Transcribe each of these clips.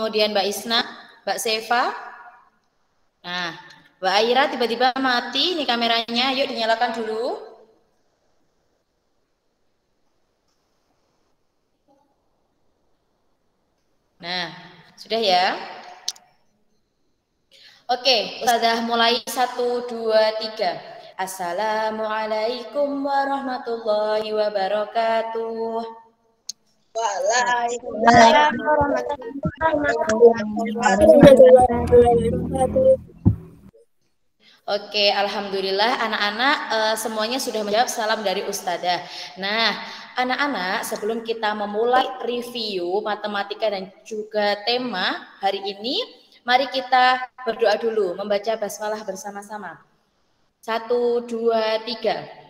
kemudian Mbak Isna, Mbak Seva. Nah, Mbak Aira tiba-tiba mati nih kameranya. Yuk dinyalakan dulu. Nah, sudah ya. Oke, Ustazah mulai 1, 2, 3. Assalamualaikum warahmatullahi wabarakatuh. Waalaikumsalam warahmatullahi wabarakatuh. Oke, alhamdulillah anak-anak semuanya sudah menjawab salam dari Ustazah. Nah, anak-anak sebelum kita memulai review matematika dan juga tema hari ini, mari kita berdoa dulu, membaca basmalah bersama-sama. 1, 2, 3.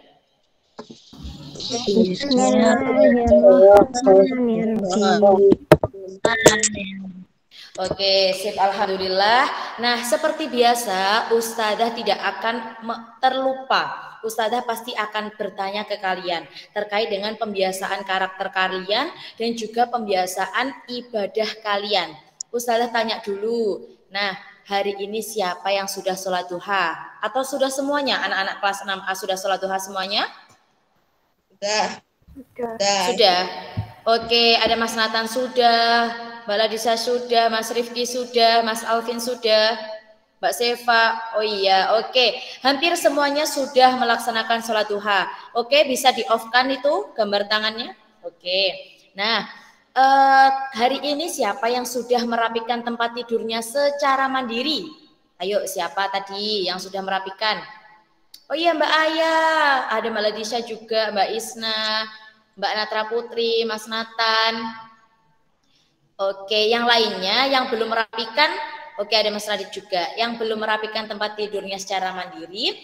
Oke, sip, alhamdulillah. Nah, seperti biasa, Ustazah tidak akan terlupa. Ustazah pasti akan bertanya ke kalian terkait dengan pembiasaan karakter kalian dan juga pembiasaan ibadah kalian. Ustazah tanya dulu. Nah, hari ini siapa yang sudah sholat duha? Atau sudah semuanya? Anak-anak kelas 6A sudah sholat duha semuanya? Sudah. Oke, ada Mas Nathan sudah, Mbak Ladisa sudah, Mas Rifki sudah, Mas Alvin sudah, Mbak Seva. Oh iya, oke. Hampir semuanya sudah melaksanakan sholat duha. Oke, bisa di-off-kan itu gambar tangannya? Oke. Nah, hari ini siapa yang sudah merapikan tempat tidurnya secara mandiri? Ayo, siapa tadi yang sudah merapikan? Oh iya, Mbak Ayah, ada Mbak Ladisha juga, Mbak Isna, Mbak Natra Putri, Mas Nathan. Oke, yang lainnya yang belum merapikan, oke ada Mas Radit juga, yang belum merapikan tempat tidurnya secara mandiri,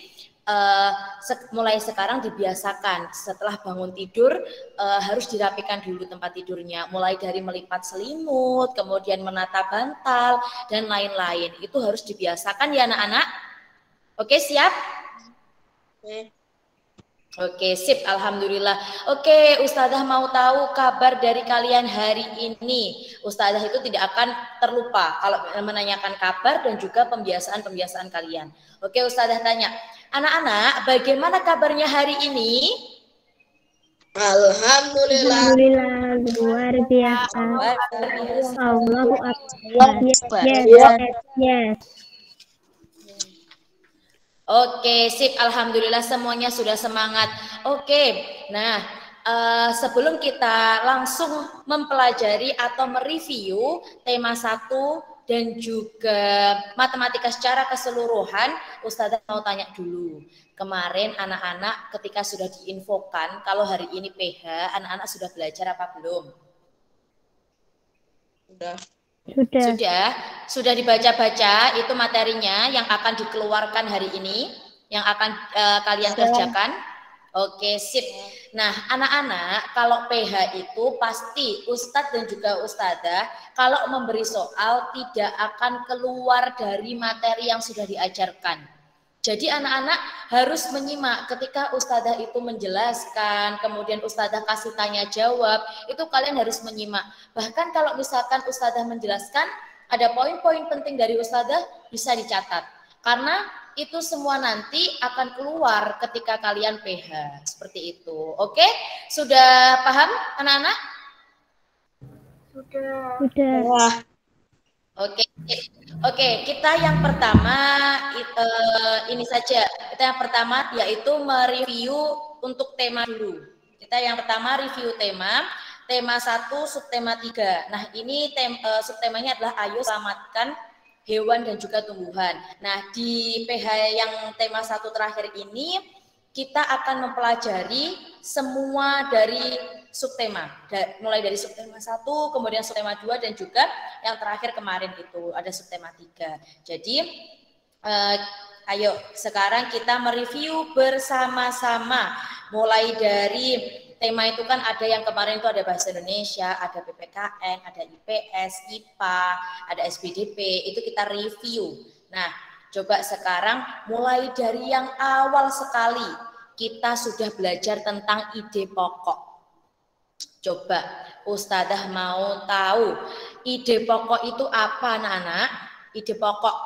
mulai sekarang dibiasakan setelah bangun tidur harus dirapikan dulu tempat tidurnya, mulai dari melipat selimut, kemudian menata bantal dan lain-lain. Itu harus dibiasakan ya anak-anak. Oke, siap? Oke, sip, alhamdulillah. Oke, Ustazah mau tahu kabar dari kalian hari ini. Ustazah itu tidak akan terlupa kalau menanyakan kabar dan juga pembiasaan-pembiasaan kalian. Oke, Ustazah tanya, anak-anak, bagaimana kabarnya hari ini? Alhamdulillah. Alhamdulillah, luar biasa. Allahu Akbar. Yes. Oke, sip. Alhamdulillah semuanya sudah semangat. Oke, nah sebelum kita langsung mempelajari atau mereview tema 1 dan juga matematika secara keseluruhan, Ustazah mau tanya dulu. Kemarin anak-anak ketika sudah diinfokan kalau hari ini PH, anak-anak sudah belajar apa belum? Sudah dibaca-baca itu materinya yang akan dikeluarkan hari ini, yang akan kalian kerjakan. Oke, sip. Nah, anak-anak kalau PH itu pasti Ustadz dan juga Ustadzah kalau memberi soal tidak akan keluar dari materi yang sudah diajarkan. Jadi anak-anak harus menyimak ketika Ustadzah itu menjelaskan, kemudian Ustadzah kasih tanya jawab, itu kalian harus menyimak. Bahkan kalau misalkan Ustadzah menjelaskan, ada poin-poin penting dari Ustadzah bisa dicatat. Karena itu semua nanti akan keluar ketika kalian PH. Seperti itu. Oke? Sudah paham anak-anak? Sudah. Oke, kita yang pertama ini saja. Kita yang pertama yaitu mereview untuk tema dulu. Kita yang pertama review tema 1 subtema 3. Nah, ini subtemanya adalah ayo selamatkan hewan dan juga tumbuhan. Nah, di PH yang tema 1 terakhir ini kita akan mempelajari semua dari subtema, mulai dari subtema 1, kemudian subtema 2, dan juga yang terakhir kemarin itu ada subtema 3. Jadi ayo sekarang kita mereview bersama-sama, mulai dari tema itu kan ada yang kemarin itu ada bahasa Indonesia, ada PPKN, ada IPS, IPA, ada SBDP, itu kita review. Nah, coba sekarang mulai dari yang awal sekali kita sudah belajar tentang ide pokok. Coba Ustadzah mau tahu ide pokok itu apa anak-anak? Ide pokok.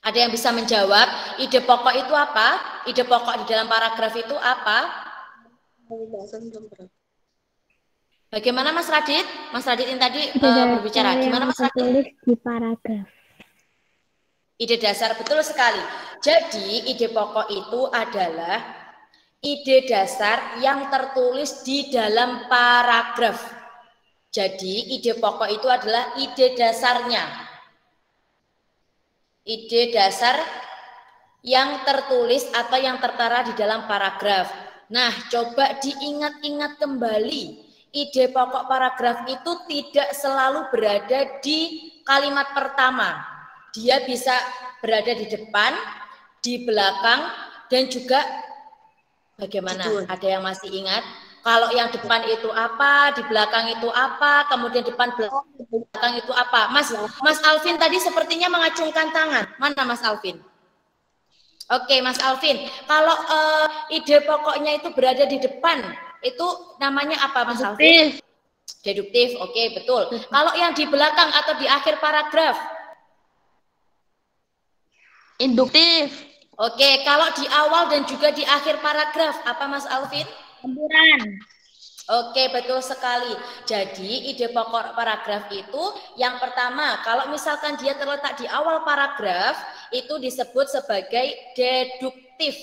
Ada yang bisa menjawab? Ide pokok itu apa? Ide pokok di dalam paragraf itu apa? Bagaimana Mas Radit? Mas Radit yang tadi berbicara. Gimana Mas Radit? Di paragraf. Ide dasar, betul sekali. Jadi ide pokok itu adalah ide dasar yang tertulis di dalam paragraf. Jadi ide pokok itu adalah ide dasarnya. Ide dasar yang tertulis atau yang tertera di dalam paragraf. Nah, coba diingat-ingat kembali. Ide pokok paragraf itu tidak selalu berada di kalimat pertama. Dia bisa berada di depan, di belakang, dan juga bagaimana? Ada yang masih ingat? Kalau yang depan itu apa, di belakang itu apa, kemudian depan belakang itu apa? Mas Alvin tadi sepertinya mengacungkan tangan. Mana Mas Alvin? Oke, Mas Alvin. Kalau ide pokoknya itu berada di depan, itu namanya apa Mas Alvin? Deduktif. Oke, betul. Kalau yang di belakang atau di akhir paragraf? Induktif. Oke, kalau di awal dan juga di akhir paragraf, apa Mas Alvin? Campuran. Oke, betul sekali. Jadi ide pokok paragraf itu yang pertama, kalau misalkan dia terletak di awal paragraf, itu disebut sebagai deduktif.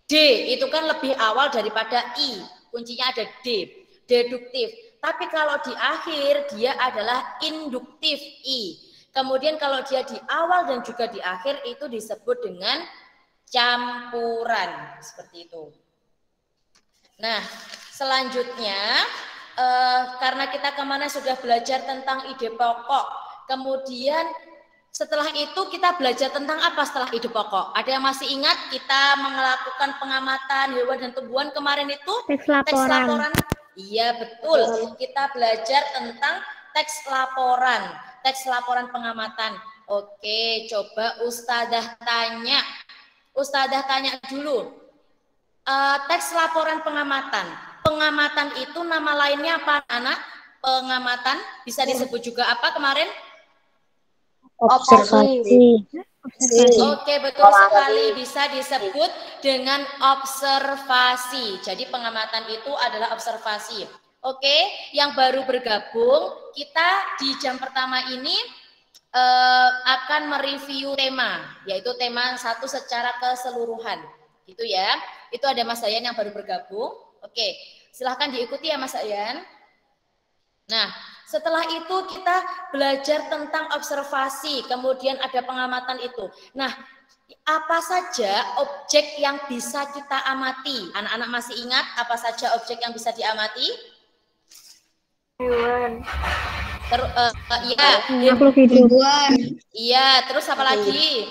D itu kan lebih awal daripada I, kuncinya ada D, deduktif. Tapi kalau di akhir dia adalah induktif, I. Kemudian kalau dia di awal dan juga di akhir itu disebut dengan campuran, seperti itu. Nah, selanjutnya karena kita kemana sudah belajar tentang ide pokok, kemudian setelah itu kita belajar tentang apa setelah ide pokok? Ada yang masih ingat kita melakukan pengamatan hewan dan tumbuhan kemarin itu? Teks laporan. Iya, betul. Kita belajar tentang teks laporan. Teks laporan pengamatan. Oke, coba Ustadzah tanya. Ustadzah tanya dulu. Teks laporan pengamatan. Pengamatan itu nama lainnya apa, anak? Pengamatan bisa disebut juga apa kemarin? Observasi. Oke, betul sekali. Bisa disebut dengan observasi. Jadi pengamatan itu adalah observasi. Oke, yang baru bergabung, kita di jam pertama ini akan mereview tema, yaitu tema 1 secara keseluruhan. Gitu ya. Itu ada Mas Dayan yang baru bergabung. Oke, silahkan diikuti ya Mas Dayan. Nah, setelah itu kita belajar tentang observasi, kemudian ada pengamatan itu. Nah, apa saja objek yang bisa kita amati? Anak-anak masih ingat apa saja objek yang bisa diamati? Hewan. Iya. Tumbuhan. Iya, terus apa lagi?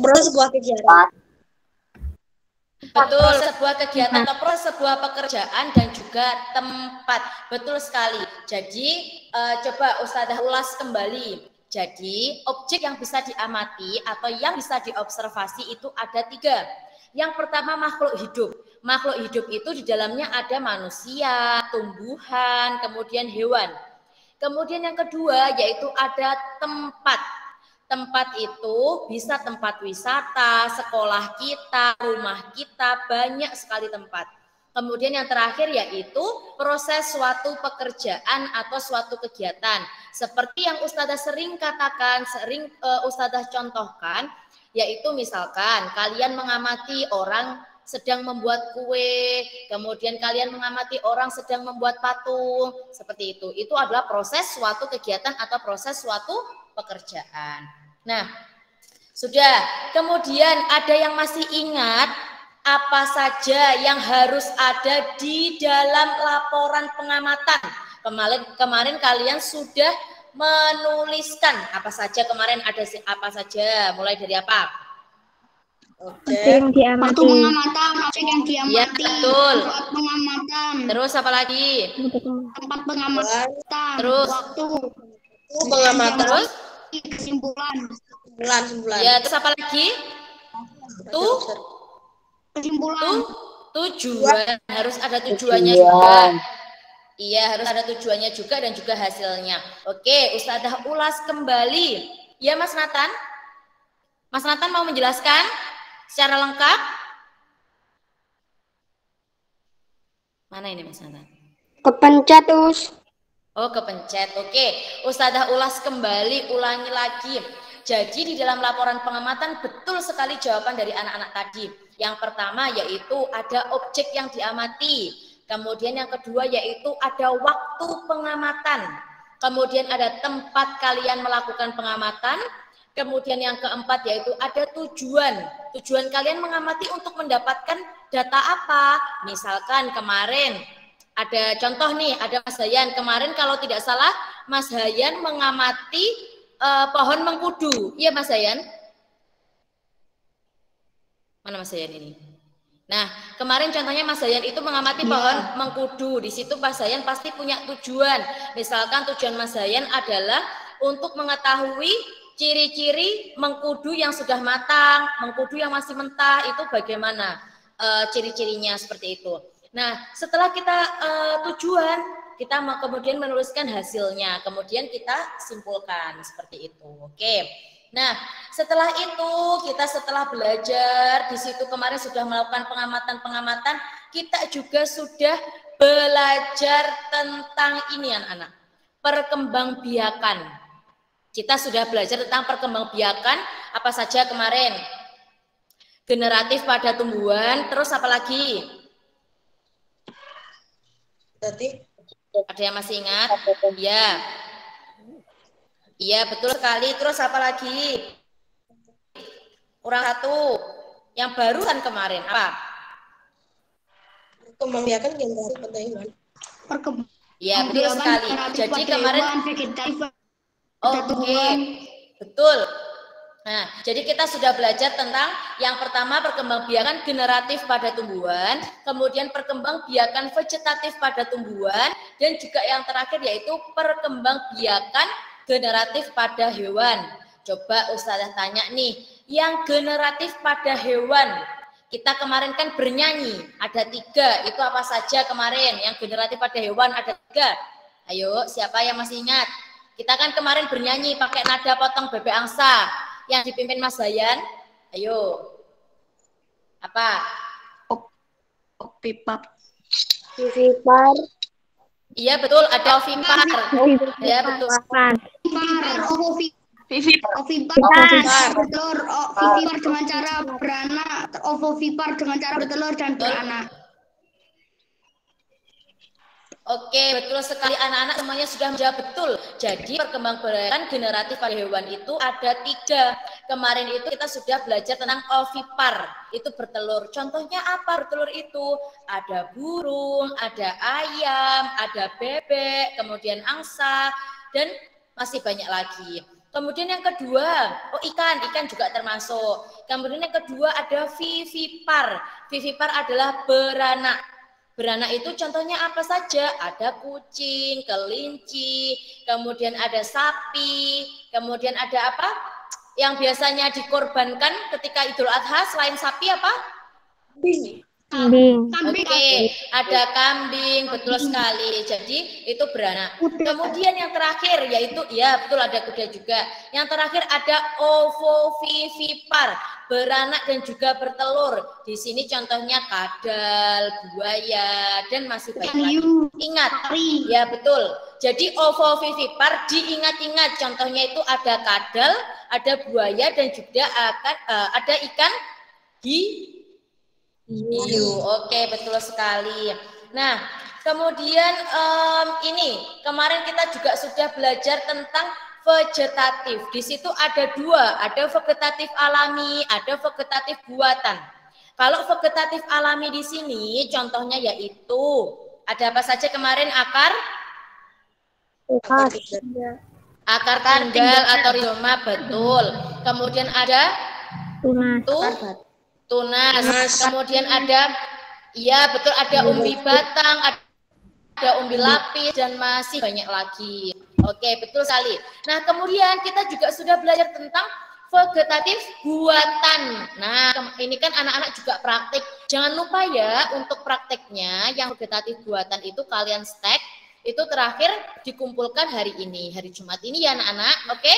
Sebuah kegiatan. Betul, sebuah kegiatan atau sebuah pekerjaan dan juga tempat. Betul sekali. Jadi coba Ustadzah ulas kembali. Jadi objek yang bisa diamati atau yang bisa diobservasi itu ada 3. Yang pertama makhluk hidup. Makhluk hidup itu di dalamnya ada manusia, tumbuhan, kemudian hewan. Kemudian yang kedua yaitu ada tempat. Tempat itu bisa tempat wisata, sekolah kita, rumah kita, banyak sekali tempat. Kemudian yang terakhir yaitu proses suatu pekerjaan atau suatu kegiatan. Seperti yang Ustadzah sering katakan, sering Ustadzah contohkan, yaitu misalkan kalian mengamati orang sedang membuat kue, kemudian kalian mengamati orang sedang membuat patung, seperti itu. Itu adalah proses suatu kegiatan atau proses suatu pekerjaan. Nah, sudah. Kemudian ada yang masih ingat apa saja yang harus ada di dalam laporan pengamatan? Kemarin kalian sudah menuliskan apa saja kemarin, ada apa saja, mulai dari apa? Objek yang diamati. Waktu pengamatan, objek yang diamati. Ya, betul. Tempat pengamatan. Terus apa lagi? Tempat pengamatan. Terus waktu pengamatan. Terus kesimpulan. Ya, terus apa lagi? Tuh Kesimpulan. Tujuan. Harus ada tujuannya juga. Iya, harus ada tujuannya juga dan juga hasilnya. Oke, Ustadzah ulas kembali. Ya, Mas Nathan? Mas Nathan mau menjelaskan secara lengkap? Mana ini Mas Nathan? Kepencet, Us. Oh, kepencet. Oke, Ustadzah ulas kembali, ulangi lagi. Jadi di dalam laporan pengamatan betul sekali jawaban dari anak-anak tadi. Yang pertama yaitu ada objek yang diamati. Kemudian yang kedua yaitu ada waktu pengamatan. Kemudian ada tempat kalian melakukan pengamatan. Kemudian yang keempat yaitu ada tujuan. Tujuan kalian mengamati untuk mendapatkan data apa? Misalkan kemarin ada contoh nih, ada Mas Hayan. Kemarin kalau tidak salah Mas Hayan mengamati pohon mengkudu. Iya Mas Hayan? Mana Mas Hayan ini? Nah, kemarin contohnya Mas Hayan itu mengamati pohon mengkudu. Di situ Mas Hayan pasti punya tujuan. Misalkan tujuan Mas Hayan adalah untuk mengetahui ciri-ciri mengkudu yang sudah matang, mengkudu yang masih mentah, itu bagaimana ciri-cirinya seperti itu. Nah, setelah kita tujuan, kita kemudian menuliskan hasilnya, kemudian kita simpulkan seperti itu. Oke. Nah, setelah itu kita setelah belajar di situ kemarin sudah melakukan pengamatan-pengamatan, kita juga sudah belajar tentang ini anak-anak, perkembangbiakan. Kita sudah belajar tentang perkembangbiakan apa saja kemarin? Generatif pada tumbuhan, terus apa lagi? Ada yang masih ingat? Iya. Iya, betul sekali. Terus apa lagi? Kurang satu. Yang barusan kemarin apa? Perkembangbiakan generasi pada hewan. Iya, betul sekali. Jadi kemarin Oke. Betul. Nah, jadi kita sudah belajar tentang yang pertama perkembangbiakan generatif pada tumbuhan, kemudian perkembangbiakan vegetatif pada tumbuhan, dan juga yang terakhir yaitu perkembangbiakan generatif pada hewan. Coba Ustazah tanya nih, yang generatif pada hewan, kita kemarin kan bernyanyi, ada 3, itu apa saja kemarin? Yang generatif pada hewan ada 3. Ayo, siapa yang masih ingat? Kita kan kemarin bernyanyi pakai nada potong bebek angsa, yang dipimpin Mas Hayan. Ayo. Apa? Ovipar. Iya betul, ada ovipar. Ya betul. Ovipar dengan cara beranak, ovovipar dengan cara bertelur dan beranak. Oke, betul sekali anak-anak semuanya sudah menjawab betul. Jadi perkembangbiakan generatif pada hewan itu ada 3. Kemarin itu kita sudah belajar tentang ovipar, itu bertelur. Contohnya apa bertelur itu? Ada burung, ada ayam, ada bebek, kemudian angsa, dan masih banyak lagi. Kemudian yang kedua, ikan juga termasuk. Kemudian yang kedua ada vivipar. Vivipar adalah beranak. Beranak itu contohnya apa saja? Ada kucing, kelinci, kemudian ada sapi, kemudian ada apa? Yang biasanya dikorbankan ketika Idul Adha selain sapi apa? Kambing. Oke, ada kambing, betul sekali. Jadi itu beranak. Kemudian yang terakhir yaitu, ya betul ada kuda juga. Yang terakhir ada ovovivipar, beranak dan juga bertelur. Di sini contohnya kadal, buaya, dan masih banyak lagi. Ingat, ya betul. Jadi ovovivipar diingat-ingat. Contohnya itu ada kadal, ada buaya, dan juga akan ada ikan hiu. Oke, betul sekali. Nah, kemudian ini kemarin kita juga sudah belajar tentang vegetatif. Di situ ada 2, ada vegetatif alami, ada vegetatif buatan. Kalau vegetatif alami di sini contohnya yaitu ada apa saja kemarin? Akar tunggal atau rizoma, betul. Kemudian ada tunas. Kemudian ada, ya betul, ada umbi batang, ada umbi lapis, dan masih banyak lagi. Oke, betul sekali. Nah, kemudian kita juga sudah belajar tentang vegetatif buatan. Nah, ini kan anak-anak juga praktik. jangan lupa ya untuk prakteknya yang vegetatif buatan itu kalian stack itu terakhir dikumpulkan hari ini, hari Jumat ini ya anak-anak, oke?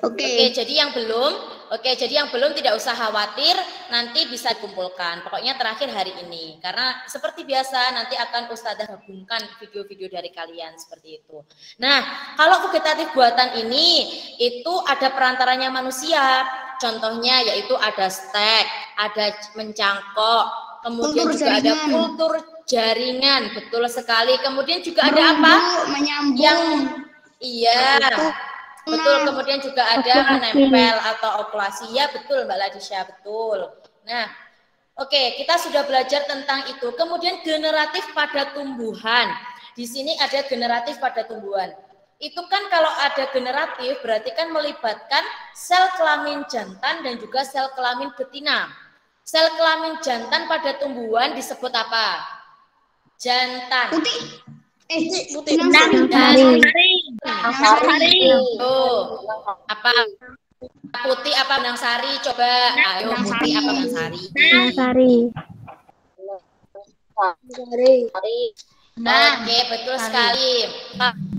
Oke, jadi yang belum tidak usah khawatir, nanti bisa dikumpulkan. Pokoknya terakhir hari ini. Karena seperti biasa nanti akan Ustazah gabungkan video-video dari kalian seperti itu. Nah, kalau vegetatif buatan ini itu ada perantaranya manusia. Contohnya yaitu ada stek, ada mencangkok, kemudian Kultur juga ada jaringan. kultur jaringan, betul sekali. Kemudian juga ada apa? Menyambung. Iya. Betul, kemudian juga ada menempel atau okulasi. Ya, betul Mbak Ladisha, betul. Nah, oke, kita sudah belajar tentang itu. Kemudian generatif pada tumbuhan. Di sini ada generatif pada tumbuhan. Itu kan kalau ada generatif berarti kan melibatkan sel kelamin jantan dan juga sel kelamin betina. Sel kelamin jantan pada tumbuhan disebut apa? Jantan. Putih. Sari. Tuh. Apa? Putih apa benang sari? Coba. Ayo, putih apa benang sari? Oke, betul sekali.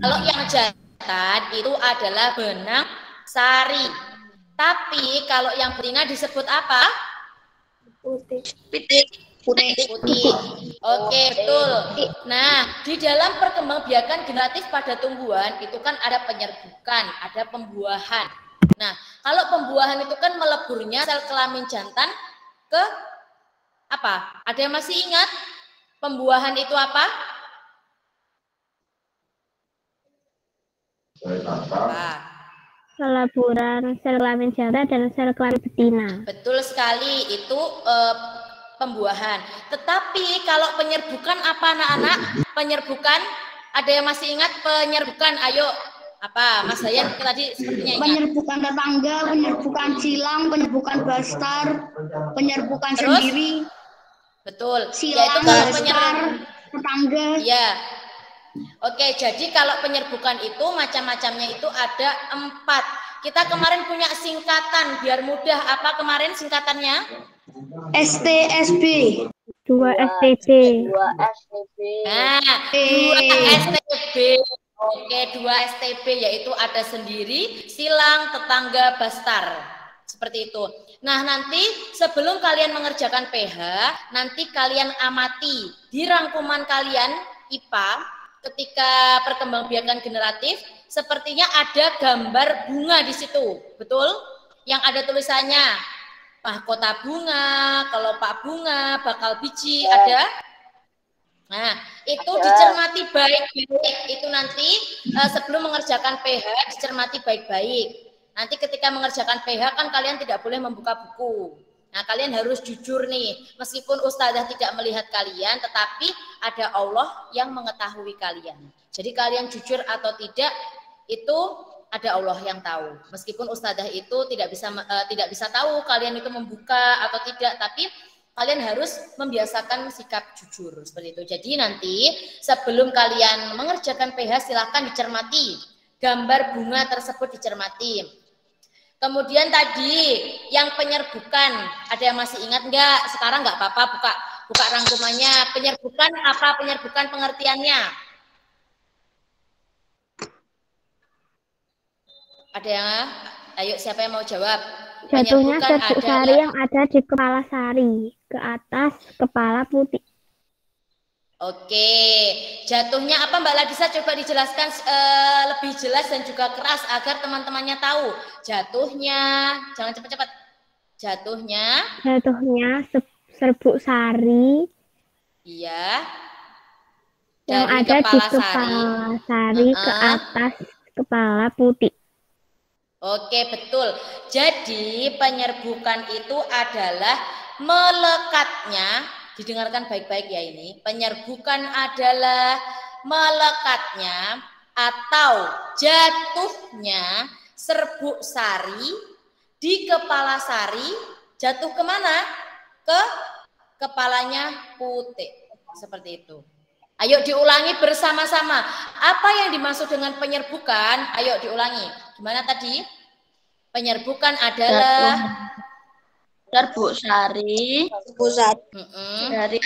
Kalau yang jantan itu adalah benang sari. Tapi kalau yang betina disebut apa? Putih. Oke, betul. Nah, di dalam perkembangbiakan generatif pada tumbuhan itu kan ada penyerbukan, ada pembuahan. Nah, kalau pembuahan itu kan meleburnya sel kelamin jantan ke apa? Ada yang masih ingat? Pembuahan itu apa? Peleburan sel kelamin jantan dan sel kelamin betina. Betul sekali, itu pembuahan. Tetapi kalau penyerbukan apa anak-anak? Penyerbukan, ada yang masih ingat penyerbukan? Ayo, apa Mas Dayan tadi sepertinya ingat. Penyerbukan tetangga, penyerbukan silang, penyerbukan bastar, penyerbukan Terus? sendiri. Betul. Silang, Yaitu kalau bastar, tetangga. ya. Oke, jadi kalau penyerbukan itu macam-macamnya itu ada 4. Kita kemarin punya singkatan biar mudah. Apa kemarin singkatannya? STSB. 2 STB. Nah, 2 STB. Oke, 2 STB yaitu ada sendiri, silang, tetangga, bastar. Seperti itu. Nah, nanti sebelum kalian mengerjakan PH, nanti kalian amati di rangkuman kalian IPA ketika perkembangbiakan generatif, sepertinya ada gambar bunga di situ. Betul? Yang ada tulisannya mahkota bunga, kelopak bunga, bakal biji, ada. Nah, itu dicermati baik-baik. Itu nanti sebelum mengerjakan PH dicermati baik-baik. Nanti ketika mengerjakan PH kan kalian tidak boleh membuka buku. Nah, kalian harus jujur nih. Meskipun Ustazah tidak melihat kalian, tetapi ada Allah yang mengetahui kalian. Jadi kalian jujur atau tidak, itu ada Allah yang tahu. Meskipun Ustazah itu tidak bisa tahu kalian itu membuka atau tidak, tapi kalian harus membiasakan sikap jujur seperti itu. Jadi nanti sebelum kalian mengerjakan PH silakan dicermati gambar bunga tersebut, dicermati. Kemudian tadi yang penyerbukan, ada yang masih ingat enggak? Sekarang enggak apa-apa, buka rangkumannya. Penyerbukan apa? Penyerbukan pengertiannya? Ada yang? Ayo, siapa yang mau jawab? Jatuhnya serbuk sari yang ada di kepala sari, ke atas kepala putih. Oke, jatuhnya apa Mbak Ladisa? Coba dijelaskan lebih jelas dan juga keras agar teman-temannya tahu. Jatuhnya, jangan cepat-cepat. Jatuhnya Serbuk sari. Iya. Yang ada di kepala sari ke atas kepala putih. Oke, betul. Jadi penyerbukan itu adalah melekatnya, didengarkan baik-baik ya ini. Penyerbukan adalah melekatnya atau jatuhnya serbuk sari di kepala sari, jatuh kemana? Ke kepalanya putih. Seperti itu. Ayo diulangi bersama-sama. Apa yang dimaksud dengan penyerbukan? Ayo diulangi. Gimana tadi? Penyerbukan adalah Serbuk sari dari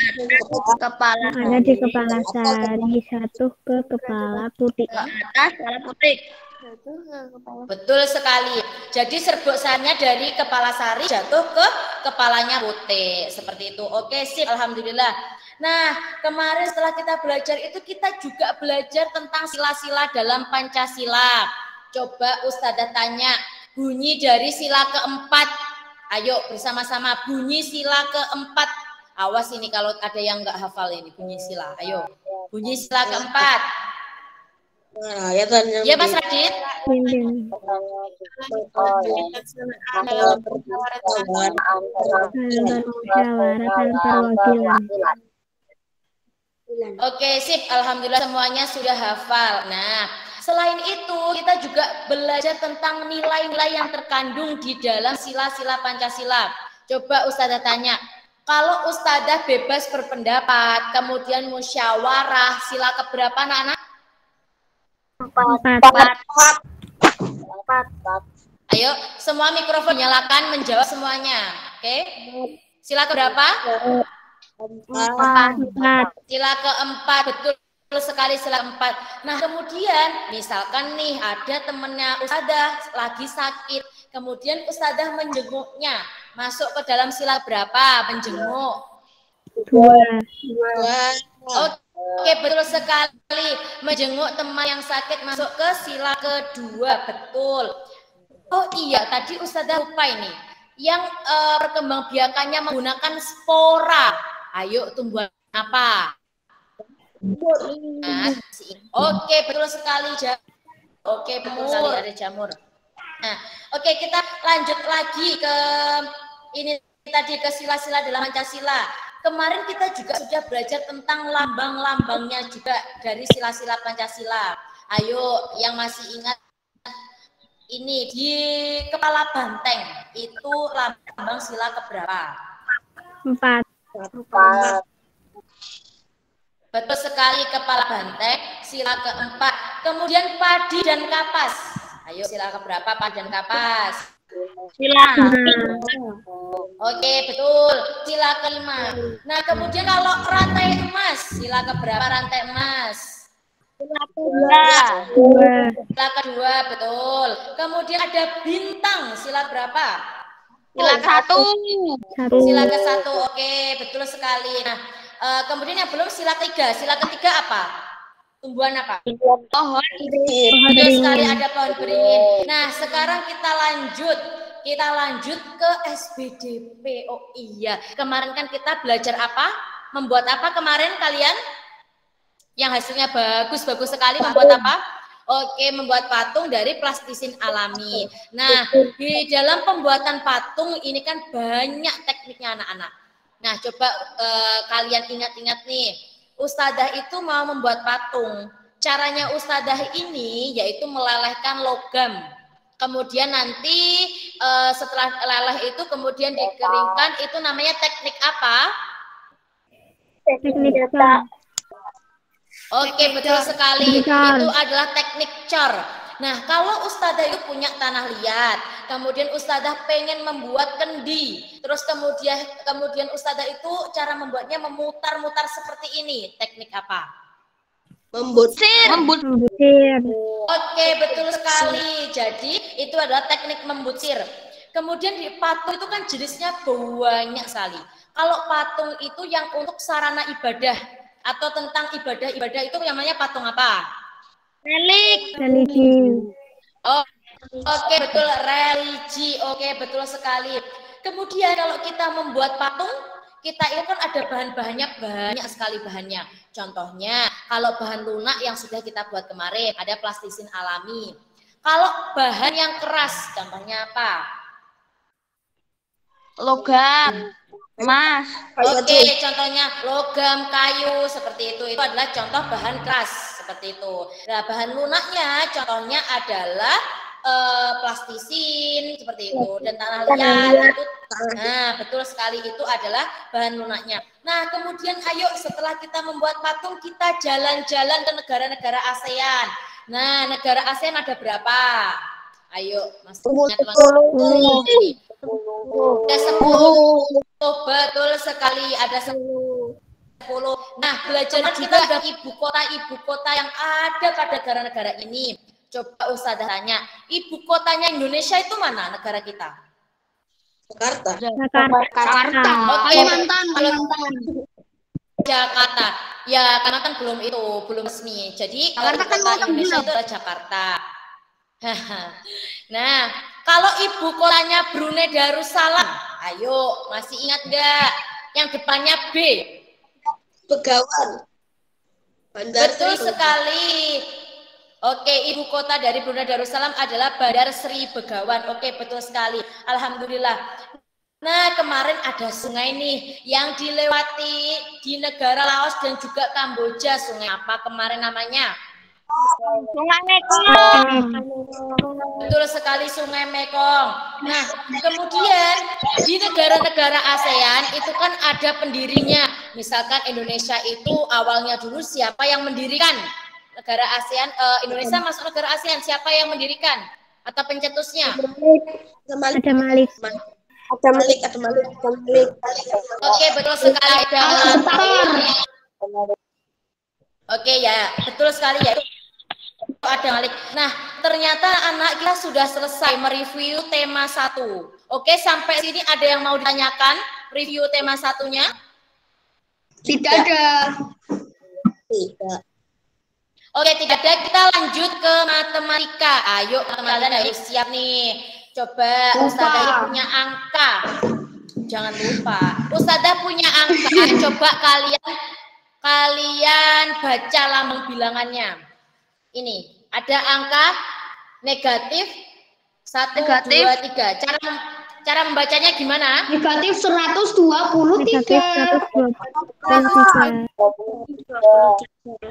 kepala Ada di kepala sari, satu ke kepala putih. ke atas kepala putih. Betul sekali. Jadi serbuk sarinya dari kepala sari jatuh ke kepalanya putih. Seperti itu. Oke, sip. Alhamdulillah. Nah, kemarin setelah kita belajar itu kita juga belajar tentang sila-sila dalam Pancasila. Coba Ustazah tanya, bunyi dari sila keempat. Ayo bersama-sama bunyi sila keempat. Awas ini kalau ada yang nggak hafal ini bunyi sila. Ayo, bunyi sila keempat. Ya Mas Radit. Pimpin. Bermusyawarah dan perwakilan. Oke, sip. Alhamdulillah semuanya sudah hafal. Nah, selain itu kita juga belajar tentang nilai-nilai yang terkandung di dalam sila-sila Pancasila. Coba Ustazah tanya, kalau Ustazah bebas berpendapat, kemudian musyawarah, sila keberapa anak-anak? Empat. Ayo, semua mikrofon nyalakan menjawab semuanya. Oke? Sila keberapa? Empat. Sila keempat, betul sekali sila keempat. Nah, kemudian misalkan nih ada temennya Ustazah lagi sakit, kemudian Ustazah menjenguknya, masuk ke dalam sila berapa menjenguk? Dua. Oke, betul sekali. Menjenguk teman yang sakit masuk ke sila kedua, betul. Oh iya, tadi Ustazah lupa ini. Yang perkembangbiakannya menggunakan spora. Ayo, tumbuhan apa? Nah, oke, betul sekali. Oke, betul sekali ada jamur. Nah, oke, kita lanjut lagi ke ini tadi ke sila-sila dalam Pancasila. Kemarin kita juga sudah belajar tentang lambang-lambangnya juga dari sila-sila Pancasila. Ayo, yang masih ingat ini di kepala banteng itu lambang sila keberapa? Empat. Betul sekali, kepala banteng sila keempat. Kemudian padi dan kapas. Ayo, sila keberapa padi dan kapas? Sila. Oke, betul. Sila kelima. Nah, kemudian kalau rantai emas, sila keberapa rantai emas? Sila kedua. Sila kedua, betul. Kemudian ada bintang, sila berapa? Sila ke-1. Sila ke-1, oke, betul sekali. Nah, kemudian yang belum sila 3. Sila ketiga apa? Tumbuhan apa? Pohon. Betul sekali, ada pohon beringin. Nah, sekarang kita lanjut ke SBDP. Oh iya, kemarin kan kita belajar apa? Membuat apa kemarin kalian? Yang hasilnya bagus sekali, membuat apa? Oke, membuat patung dari plastisin alami. Nah, di dalam pembuatan patung ini kan banyak tekniknya anak-anak. Nah, coba kalian ingat-ingat nih. Ustazah itu mau membuat patung. Caranya Ustazah ini yaitu melelehkan logam. Kemudian nanti setelah leleh itu kemudian dikeringkan, itu namanya teknik apa? Teknik data. Oke, betul sekali. Itu adalah teknik cor. Nah, kalau Ustazah itu punya tanah liat, kemudian Ustazah pengen membuat kendi, terus kemudian Ustazah itu cara membuatnya memutar-mutar seperti ini. Teknik apa? Membutir. Oke, betul sekali. Jadi, itu adalah teknik membutir. Kemudian di patung itu kan jenisnya banyak sekali. Kalau patung itu yang untuk sarana ibadah atau tentang ibadah-ibadah itu namanya patung apa? Religi. Oh, oke, betul, religi. Oke, betul sekali. Kemudian kalau kita membuat patung, kita itu kan ada bahan-bahannya, banyak sekali bahannya. Contohnya, kalau bahan lunak yang sudah kita buat kemarin, ada plastisin alami. Kalau bahan yang keras, contohnya apa? Logam. Emas. Oke, contohnya logam, kayu, seperti itu. Itu adalah contoh bahan keras, seperti itu. Nah, bahan lunaknya, contohnya adalah plastisin, seperti itu. Dan tanah liat, itu, nah betul sekali, itu adalah bahan lunaknya. Nah, kemudian ayo setelah kita membuat patung, kita jalan-jalan ke negara-negara ASEAN. Nah, negara ASEAN ada berapa? Ayo, Mas. Ini. Ada 10. Betul sekali, ada 10. Nah, belajar kita udah ibu kota yang ada pada negara-negara ini. Coba Ustazah tanya, ibu kotanya Indonesia itu mana negara kita? Jakarta. Oke, Kalimantan. Jakarta. Ya, karena kan belum resmi. Jadi Jakarta kan kota Indonesia itu adalah Jakarta. Nah, kalau ibu kotanya Brunei Darussalam, ayo masih ingat nggak? Yang depannya B. Begawan. Betul sekali. Oke, ibu kota dari Brunei Darussalam adalah Bandar Sri Begawan. Oke, betul sekali. Alhamdulillah. Nah, kemarin ada sungai nih yang dilewati di negara Laos dan juga Kamboja. Sungai apa kemarin namanya? Sungai Mekong. Betul sekali, Sungai Mekong. Nah, kemudian di negara-negara ASEAN itu kan ada pendirinya. Misalkan Indonesia itu awalnya dulu siapa yang mendirikan negara ASEAN? Indonesia masuk negara ASEAN, siapa yang mendirikan atau pencetusnya? Ada Malik. Oke, betul sekali, ada Malik. Oke ya, betul sekali ya. Ada Malik. Nah, ternyata anak kita sudah selesai mereview tema 1. Oke, sampai sini ada yang mau ditanyakan review tema 1-nya? Tidak ada. Tidak. Oke, tidak ada. Kita lanjut ke matematika. Ayo, kalian harus siap nih. Coba Ustazah punya angka. Jangan lupa. Ustazah punya angka. Coba kalian baca lambang bilangannya. Ini ada angka negatif 1, 2, 3. Cara membacanya gimana? Negatif 123.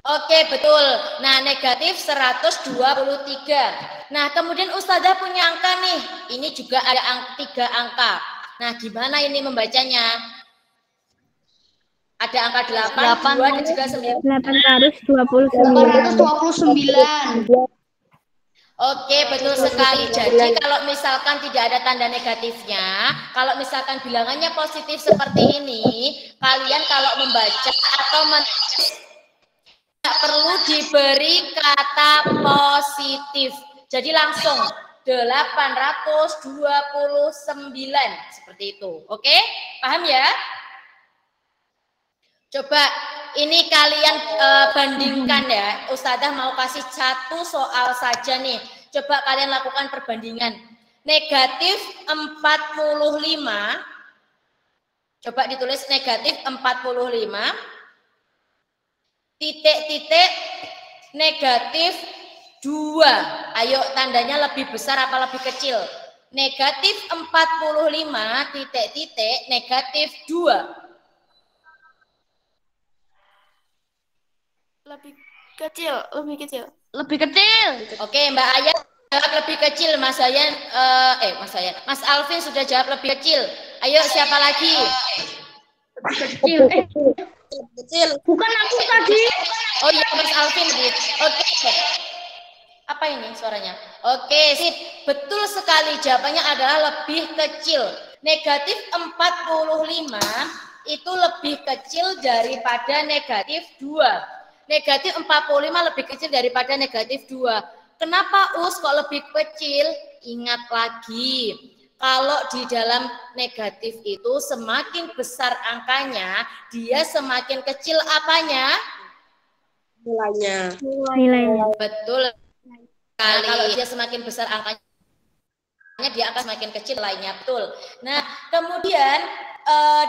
Oke, betul. Nah, negatif 123. Nah, kemudian Ustazah punya angka nih. Ini juga ada 3 angka. Nah, gimana ini membacanya? Ada angka 8, 2, dan juga 9. 829. Oke, betul sekali. Jadi kalau misalkan tidak ada tanda negatifnya, kalau misalkan bilangannya positif seperti ini, kalian kalau membaca atau tidak perlu diberi kata positif. Jadi langsung 829 seperti itu. Oke? Paham ya? Coba ini kalian bandingkan ya. Ustazah mau kasih 1 soal saja nih. Coba kalian lakukan perbandingan. Negatif 45. Coba ditulis negatif 45. Titik-titik negatif 2. Ayo tandanya lebih besar apa lebih kecil? Negatif 45 titik-titik negatif 2. Lebih kecil. Oke, Mbak Ayah jawab lebih kecil. Mas Alvin sudah jawab lebih kecil. Ayo siapa lagi? Kecil. Bukan aku tadi. Oh iya, Mas Alvin. Oke. Apa ini suaranya? Oke, sip. Betul sekali. Jawabannya adalah lebih kecil. Negatif 45 itu lebih kecil daripada negatif 2. Negatif 45 lebih kecil daripada negatif 2. Kenapa kok lebih kecil? Ingat lagi, kalau di dalam negatif itu semakin besar angkanya, dia semakin kecil apanya? Nilainya. Betul sekali. Kalau dia semakin besar angkanya, dia akan semakin kecil nilainya. Betul. Nah, kemudian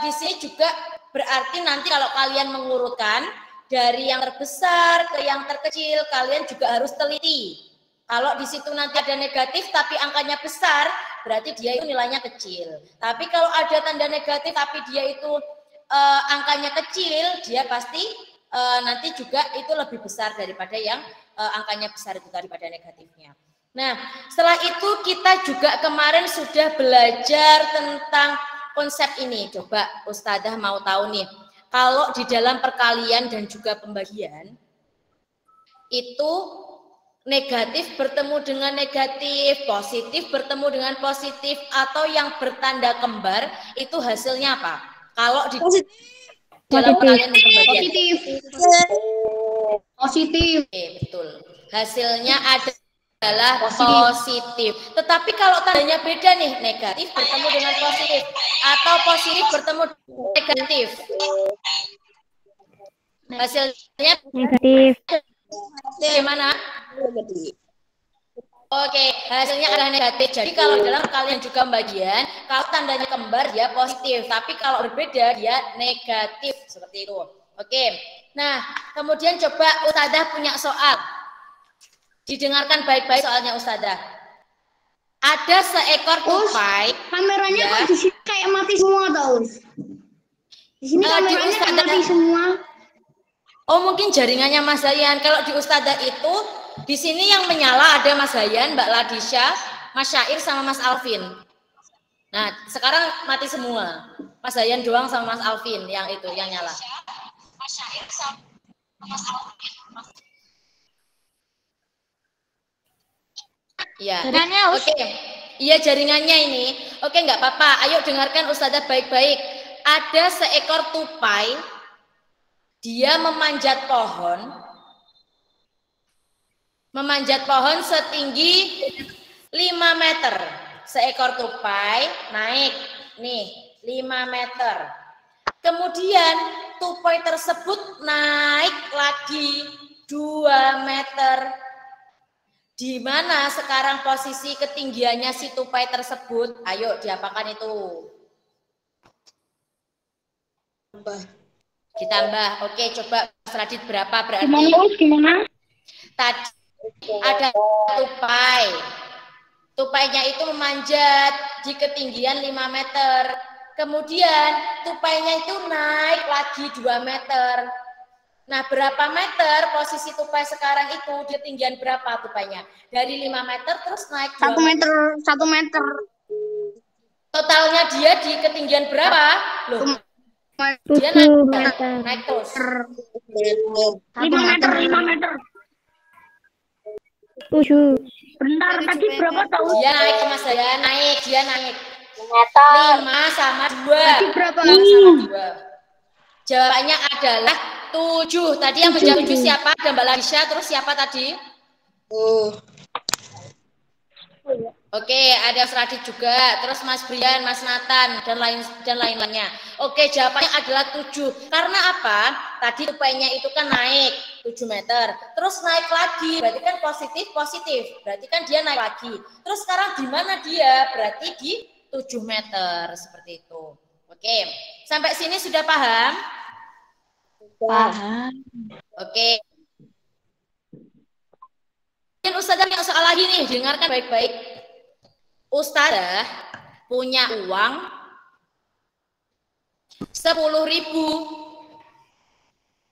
di sini juga berarti nanti kalau kalian mengurutkan dari yang terbesar ke yang terkecil, kalian juga harus teliti. Kalau di situ nanti ada negatif tapi angkanya besar, berarti dia itu nilainya kecil. Tapi kalau ada tanda negatif tapi dia itu angkanya kecil, dia pasti nanti juga itu lebih besar daripada yang angkanya besar itu daripada negatifnya. Nah, setelah itu kita juga kemarin sudah belajar tentang konsep ini. Coba Ustazah mau tahu nih. Kalau di dalam perkalian dan juga pembagian, itu negatif bertemu dengan negatif, positif bertemu dengan positif, atau yang bertanda kembar, itu hasilnya apa? Kalau di dalam kalian pembagian. Positif. Positif. Oke, betul. Hasilnya adalah positif. Tetapi kalau tandanya beda nih, negatif bertemu dengan positif, atau positif bertemu dengan negatif. Hasilnya Negatif. gimana? Oke, hasilnya adalah negatif. Jadi kalau dalam kalian juga pembagian, kalau tandanya kembar dia positif, tapi kalau berbeda dia negatif, seperti itu. Oke. Nah, kemudian coba Ustadzah punya soal. Didengarkan baik-baik soalnya Ustadzah. Ada seekor tupai. Kameranya kok di sini kayak mati semua tau? Di sini kameranya kayak mati semua. Oh, mungkin jaringannya Mas Zayan. Kalau di Ustadzah itu di sini yang menyala ada Mas Zayan, Mbak Ladisha, Mas Syair sama Mas Alvin. Nah, sekarang mati semua. Mas Zayan doang sama Mas Alvin yang itu yang nyala. Mas Syair sama Mas Alvin. Iya. Oke. Iya, jaringannya ini. Oke, nggak apa-apa. Ayo dengarkan Ustadzah baik-baik. Ada seekor tupai, dia memanjat pohon setinggi 5 meter. Seekor tupai naik nih 5 meter. Kemudian tupai tersebut naik lagi 2 meter. Di mana sekarang posisi ketinggiannya si tupai tersebut? Ayo diapakan itu? Ditambah. Oke, coba Mas Radit berapa berarti? Gimana? Tadi ada tupai. Tupainya itu memanjat di ketinggian 5 meter. Kemudian tupainya itu naik lagi 2 meter. Nah, berapa meter posisi tupai sekarang itu? Di ketinggian berapa tupainya? Dari 5 meter terus naik 2 meter. 1 meter. Totalnya dia di ketinggian berapa? Loh, dia 7 meter. naik terus. 5 meter. 7. Bentar, tadi berapa tahu? Dia naik ke Mas Daya, dia naik. 5 sama 2. Tadi berapa? 5 sama 2. Jawabannya adalah 7. Tadi yang menjawab 7 siapa? Ada Mbak Larisha, terus siapa tadi? Oke, ada Mas Radit juga, terus Mas Brian, Mas Nathan, dan lain-lainnya. Oke, jawabannya adalah 7. Karena apa? Tadi tupainya itu kan naik 7 meter, terus naik lagi, berarti kan positif. Berarti kan dia naik lagi. Terus sekarang di mana dia? Berarti di 7 meter, seperti itu. Oke, sampai sini sudah paham? Paham. Oke. Ustazah punya soal lagi nih, dengarkan baik-baik. Ustazah punya uang 10.000.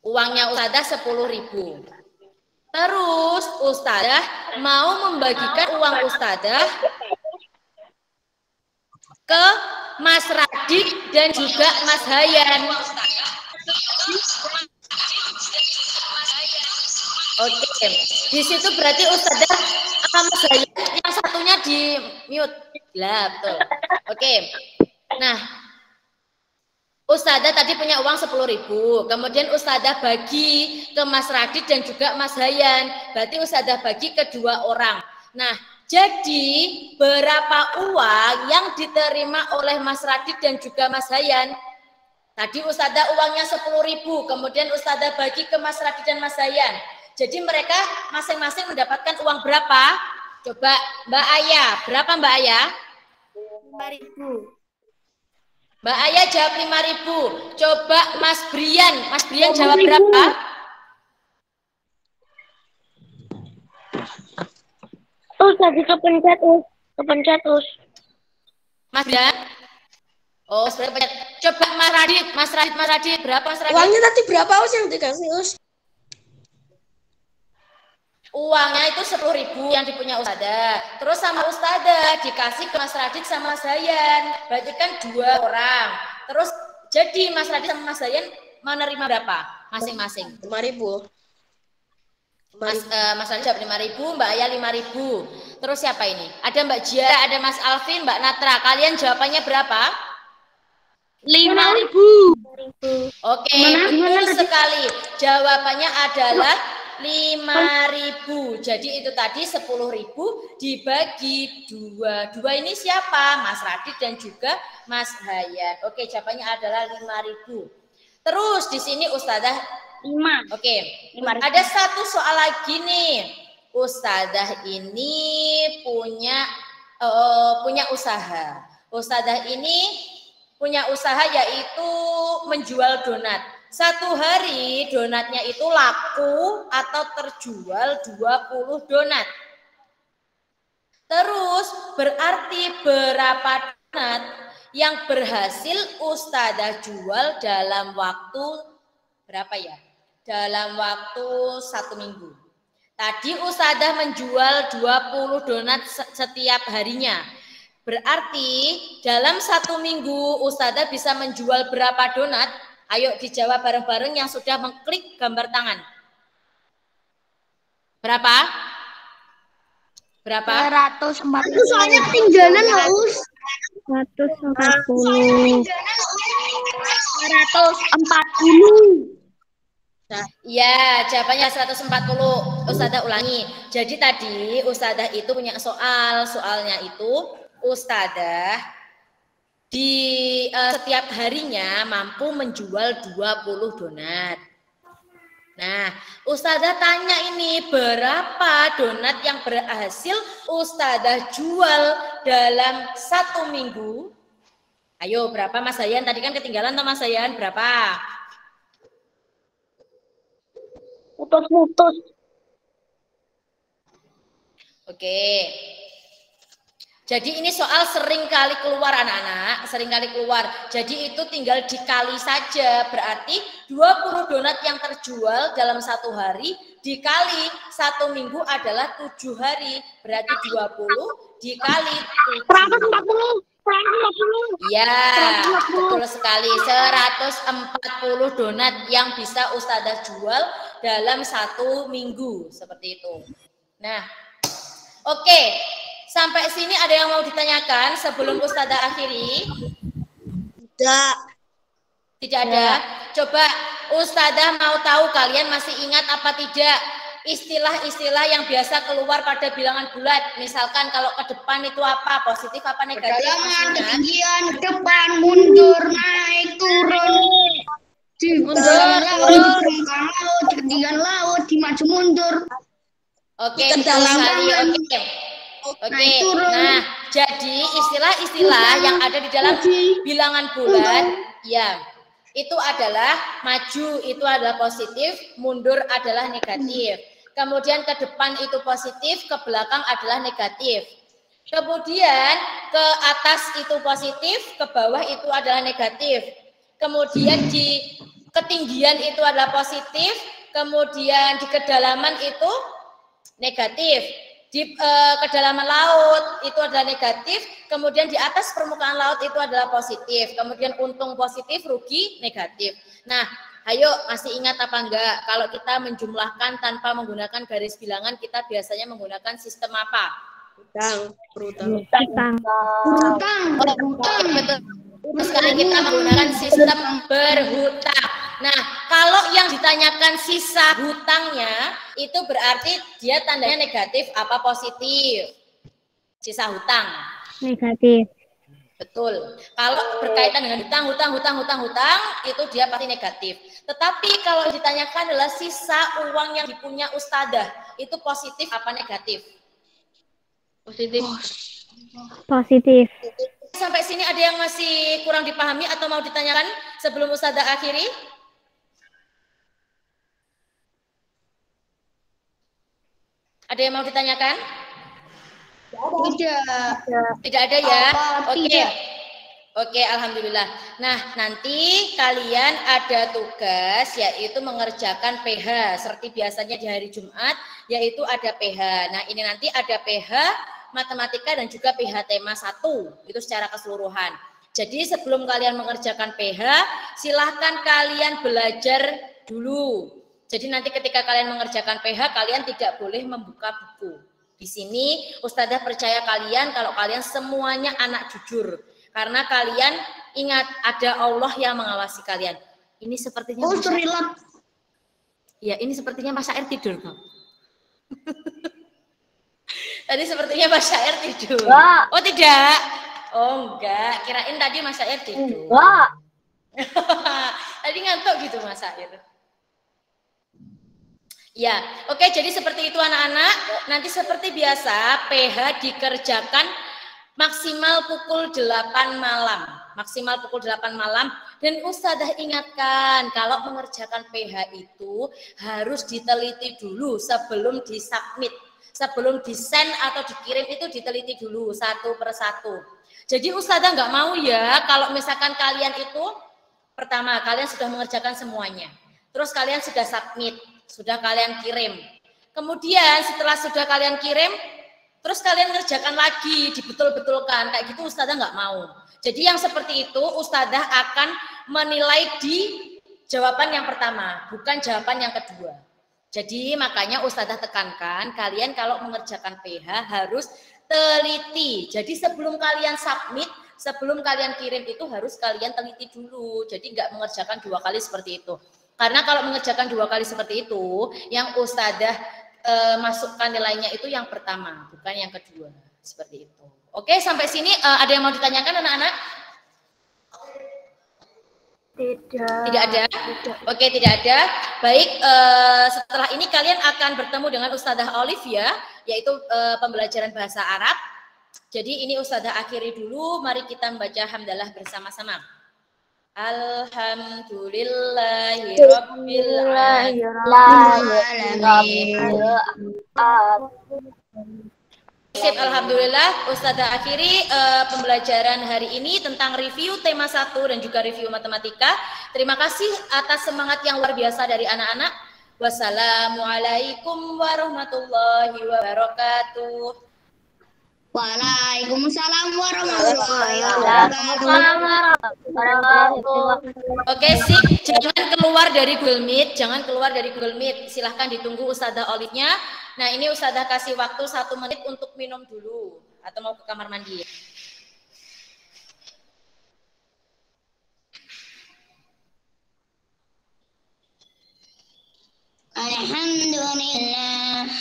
Uangnya Ustazah 10.000. Terus Ustazah mau membagikan uang Ustazah ke Mas Radit dan juga Mas Hayan. Oke, di situ berarti Ustazah Mas Hayan yang satunya di mute. Lah, betul. Oke. Nah, Ustazah tadi punya uang 10.000. Kemudian Ustazah bagi ke Mas Radit dan juga Mas Hayan. Berarti Ustazah bagi ke 2 orang. Nah, jadi berapa uang yang diterima oleh Mas Radit dan juga Mas Hayan? Tadi Ustazah uangnya 10.000. Kemudian Ustazah bagi ke Mas Radit dan Mas Hayan. Jadi mereka masing-masing mendapatkan uang berapa? Coba Mbak Aya, berapa Mbak Aya? 5.000. Mbak Aya jawab 5.000. Coba Mas Brian jawab berapa? Tadi kepencet Mas Brian? Oh, sebenarnya coba Mas Radit, berapa Mas Radit? Uangnya tadi berapa yang dikasih Us? Uangnya itu 10.000 yang dipunya Ustazah. Terus sama Ustazah dikasih ke Mas Radit sama Mas Hayan. Berarti kan 2 orang. Terus jadi Mas Radit sama Mas Hayan menerima berapa masing-masing? 5.000. Mas Ali jawab 5.000, Mbak Aya 5.000. Terus siapa ini? Ada Mbak Jia, ada Mas Alvin, Mbak Natra. Kalian jawabannya berapa? 5.000. Oke, betul sekali. Jawabannya adalah 5.000. Jadi itu tadi 10.000 dibagi 2. 2 ini siapa? Mas Radit dan juga Mas Hayan. Oke, jawabannya adalah 5.000. Terus di sini Ustazah 5. Oke, ada satu soal lagi nih. Ustazah ini punya usaha. Ustazah ini punya usaha yaitu menjual donat. Satu hari donatnya itu laku atau terjual 20 donat. Terus berarti berapa donat yang berhasil Ustazah jual dalam waktu berapa ya? Dalam waktu 1 minggu. Tadi Ustazah menjual 20 donat setiap harinya. Berarti dalam 1 minggu Ustazah bisa menjual berapa donat? Ayo dijawab bareng-bareng yang sudah mengklik gambar tangan. Berapa? Berapa? 140. Soalnya ketinggalan loh, Us. 140. 140. Ya, jawabannya 140. Ustazah ulangi. Jadi tadi Ustazah itu punya soalnya itu Ustazah di setiap harinya mampu menjual 20 donat. Nah, Ustazah tanya ini berapa donat yang berhasil Ustazah jual dalam 1 minggu? Ayo, berapa Mas Hayan? Tadi kan ketinggalan tuh Mas Hayan, berapa? Putus-putus. Oke. Jadi ini soal sering kali keluar anak-anak, sering kali keluar. Jadi itu tinggal dikali saja. Berarti 20 donat yang terjual dalam 1 hari dikali 1 minggu adalah 7 hari. Berarti 20 dikali 7. Ya, betul sekali. 140 donat yang bisa Ustazah jual dalam 1 minggu. Seperti itu. Nah, oke. Sampai sini ada yang mau ditanyakan sebelum Ustazah akhiri? Tidak ada. Coba Ustazah mau tahu kalian masih ingat apa tidak istilah-istilah yang biasa keluar pada bilangan bulat. Misalkan kalau ke depan itu apa? Positif apa negatif? Kedalaman, ketinggian, depan, mundur, naik, turun. Di kedalaman laut, di permukaan laut, di ketinggian laut, di maju mundur. Oke, betul sekali. Oke. Nah, jadi istilah-istilah yang ada di dalam bilangan bulat, ya, itu adalah maju itu adalah positif, mundur adalah negatif. Kemudian ke depan itu positif, ke belakang adalah negatif. Kemudian ke atas itu positif, ke bawah itu adalah negatif. Kemudian di ketinggian itu adalah positif, kemudian di kedalaman itu negatif. Di kedalaman laut itu adalah negatif, kemudian di atas permukaan laut itu adalah positif. Kemudian untung positif, rugi negatif. Nah, ayo masih ingat apa enggak? Kalau kita menjumlahkan tanpa menggunakan garis bilangan, kita biasanya menggunakan sistem apa? Berhutang. Betul. Sekarang kita menggunakan sistem berhutang. Nah, kalau yang ditanyakan sisa hutangnya, itu berarti dia tandanya negatif apa positif? Sisa hutang. Negatif. Betul. Kalau berkaitan dengan hutang, itu dia pasti negatif. Tetapi kalau ditanyakan adalah sisa uang yang dipunya Ustazah, itu positif apa negatif? Positif. Positif. Sampai sini ada yang masih kurang dipahami atau mau ditanyakan sebelum Ustazah akhiri? Ada yang mau ditanyakan? Tidak ada ya? Oke. Oke, alhamdulillah. Nah, nanti kalian ada tugas yaitu mengerjakan PH seperti biasanya di hari Jumat, yaitu ada PH. Nah, ini nanti ada PH matematika dan juga PH tema 1, itu secara keseluruhan. Jadi sebelum kalian mengerjakan PH, silahkan kalian belajar dulu. Jadi nanti ketika kalian mengerjakan PH, kalian tidak boleh membuka buku. Di sini Ustazah percaya kalian kalau kalian semuanya anak jujur. Karena kalian ingat ada Allah yang mengawasi kalian. Ini sepertinya ya, ini sepertinya Mas Syair tidur kok. Tadi sepertinya Mas Syair tidur. Oh tidak. Oh enggak, kirain tadi Mas Syair tidur. Enggak. Tadi ngantuk gitu Mas Syair. Ya, oke, jadi seperti itu anak-anak. Nanti seperti biasa PH dikerjakan maksimal pukul 8 malam. Maksimal pukul 8 malam. Dan Ustazah ingatkan kalau mengerjakan PH itu harus diteliti dulu sebelum disubmit. Sebelum disend atau dikirim itu diteliti dulu satu persatu. Jadi Ustazah nggak mau ya kalau misalkan kalian itu pertama kalian sudah mengerjakan semuanya. Terus kalian sudah submit. Sudah kalian kirim. Kemudian setelah sudah kalian kirim, terus kalian ngerjakan lagi, dibetul-betulkan. Kayak gitu Ustazah nggak mau. Jadi yang seperti itu Ustazah akan menilai di jawaban yang pertama, bukan jawaban yang kedua. Jadi makanya Ustazah tekankan, kalian kalau mengerjakan PH harus teliti. Jadi sebelum kalian submit, sebelum kalian kirim itu harus kalian teliti dulu. Jadi nggak mengerjakan 2 kali seperti itu. Karena kalau mengerjakan 2 kali seperti itu, yang Ustazah masukkan nilainya itu yang pertama, bukan yang kedua. Seperti itu. Oke, sampai sini ada yang mau ditanyakan anak-anak? Tidak ada? Oke, tidak ada. Baik, setelah ini kalian akan bertemu dengan Ustazah Olive ya, yaitu pembelajaran bahasa Arab. Jadi ini Ustazah akhiri dulu, mari kita membaca hamdalah bersama-sama. Alhamdulillahi Rabbil Alamin. Alhamdulillah, Ustazah akhiri pembelajaran hari ini tentang review tema 1 dan juga review matematika. Terima kasih atas semangat yang luar biasa dari anak-anak. Wassalamualaikum warahmatullahi wabarakatuh. Waalaikumsalam warahmatullahi wabarakatuh. Oke, sip. Jangan keluar dari Google Meet. Jangan keluar dari Google Meet. Silahkan ditunggu Ustazah Olive-nya. Nah, ini Ustazah kasih waktu 1 menit untuk minum dulu. Atau mau ke kamar mandi. Alhamdulillah.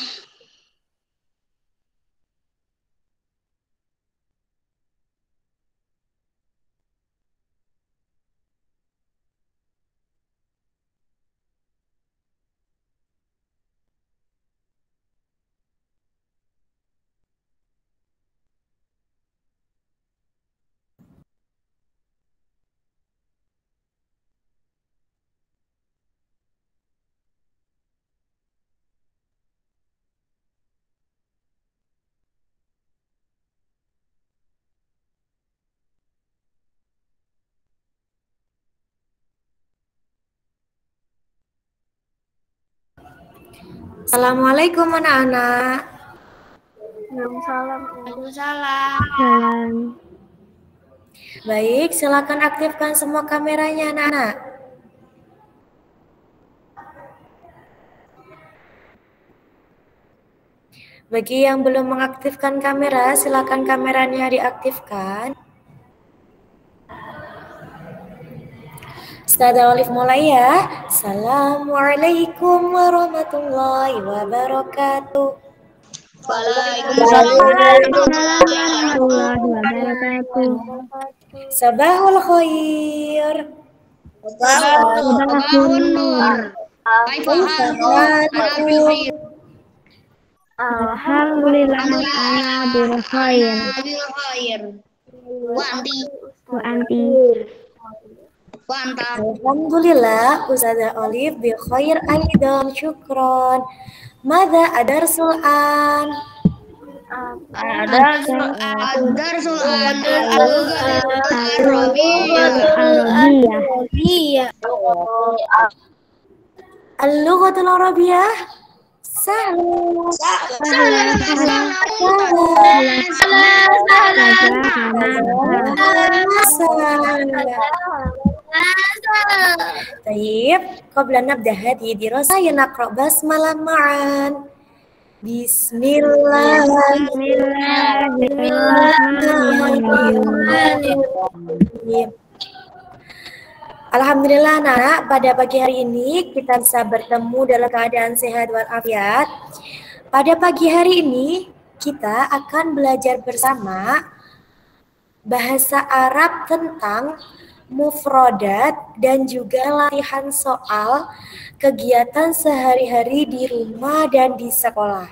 Assalamualaikum anak-anak. Waalaikumsalam. Baik, silakan aktifkan semua kameranya anak-anak. Bagi yang belum mengaktifkan kamera, silakan kameranya diaktifkan. Ustazah Olive mulai ya. Assalamualaikum warahmatullahi wabarakatuh. Waalaikumsalam warahmatullahi wabarakatuh. Sabahul khair. Sabahun nur. Alhamdulillah ana bil khair. Wa anti. Mantap. Alhamdulillah, Ustazah Olive bi khair aidan, syukron. Mada adarsul an? Adarsul Arabiyah. Al-lughatul Arabiyah. Sahlan. Taib, qabla nabda hadhihi dirasah naqra basmalah ma'an. Bismillahirrahmanirrahim. Alhamdulillah anak, pada pagi hari ini kita bisa bertemu dalam keadaan sehat walafiat. Pada pagi hari ini kita akan belajar bersama bahasa Arab tentang mufrodat dan juga latihan soal kegiatan sehari-hari di rumah dan di sekolah.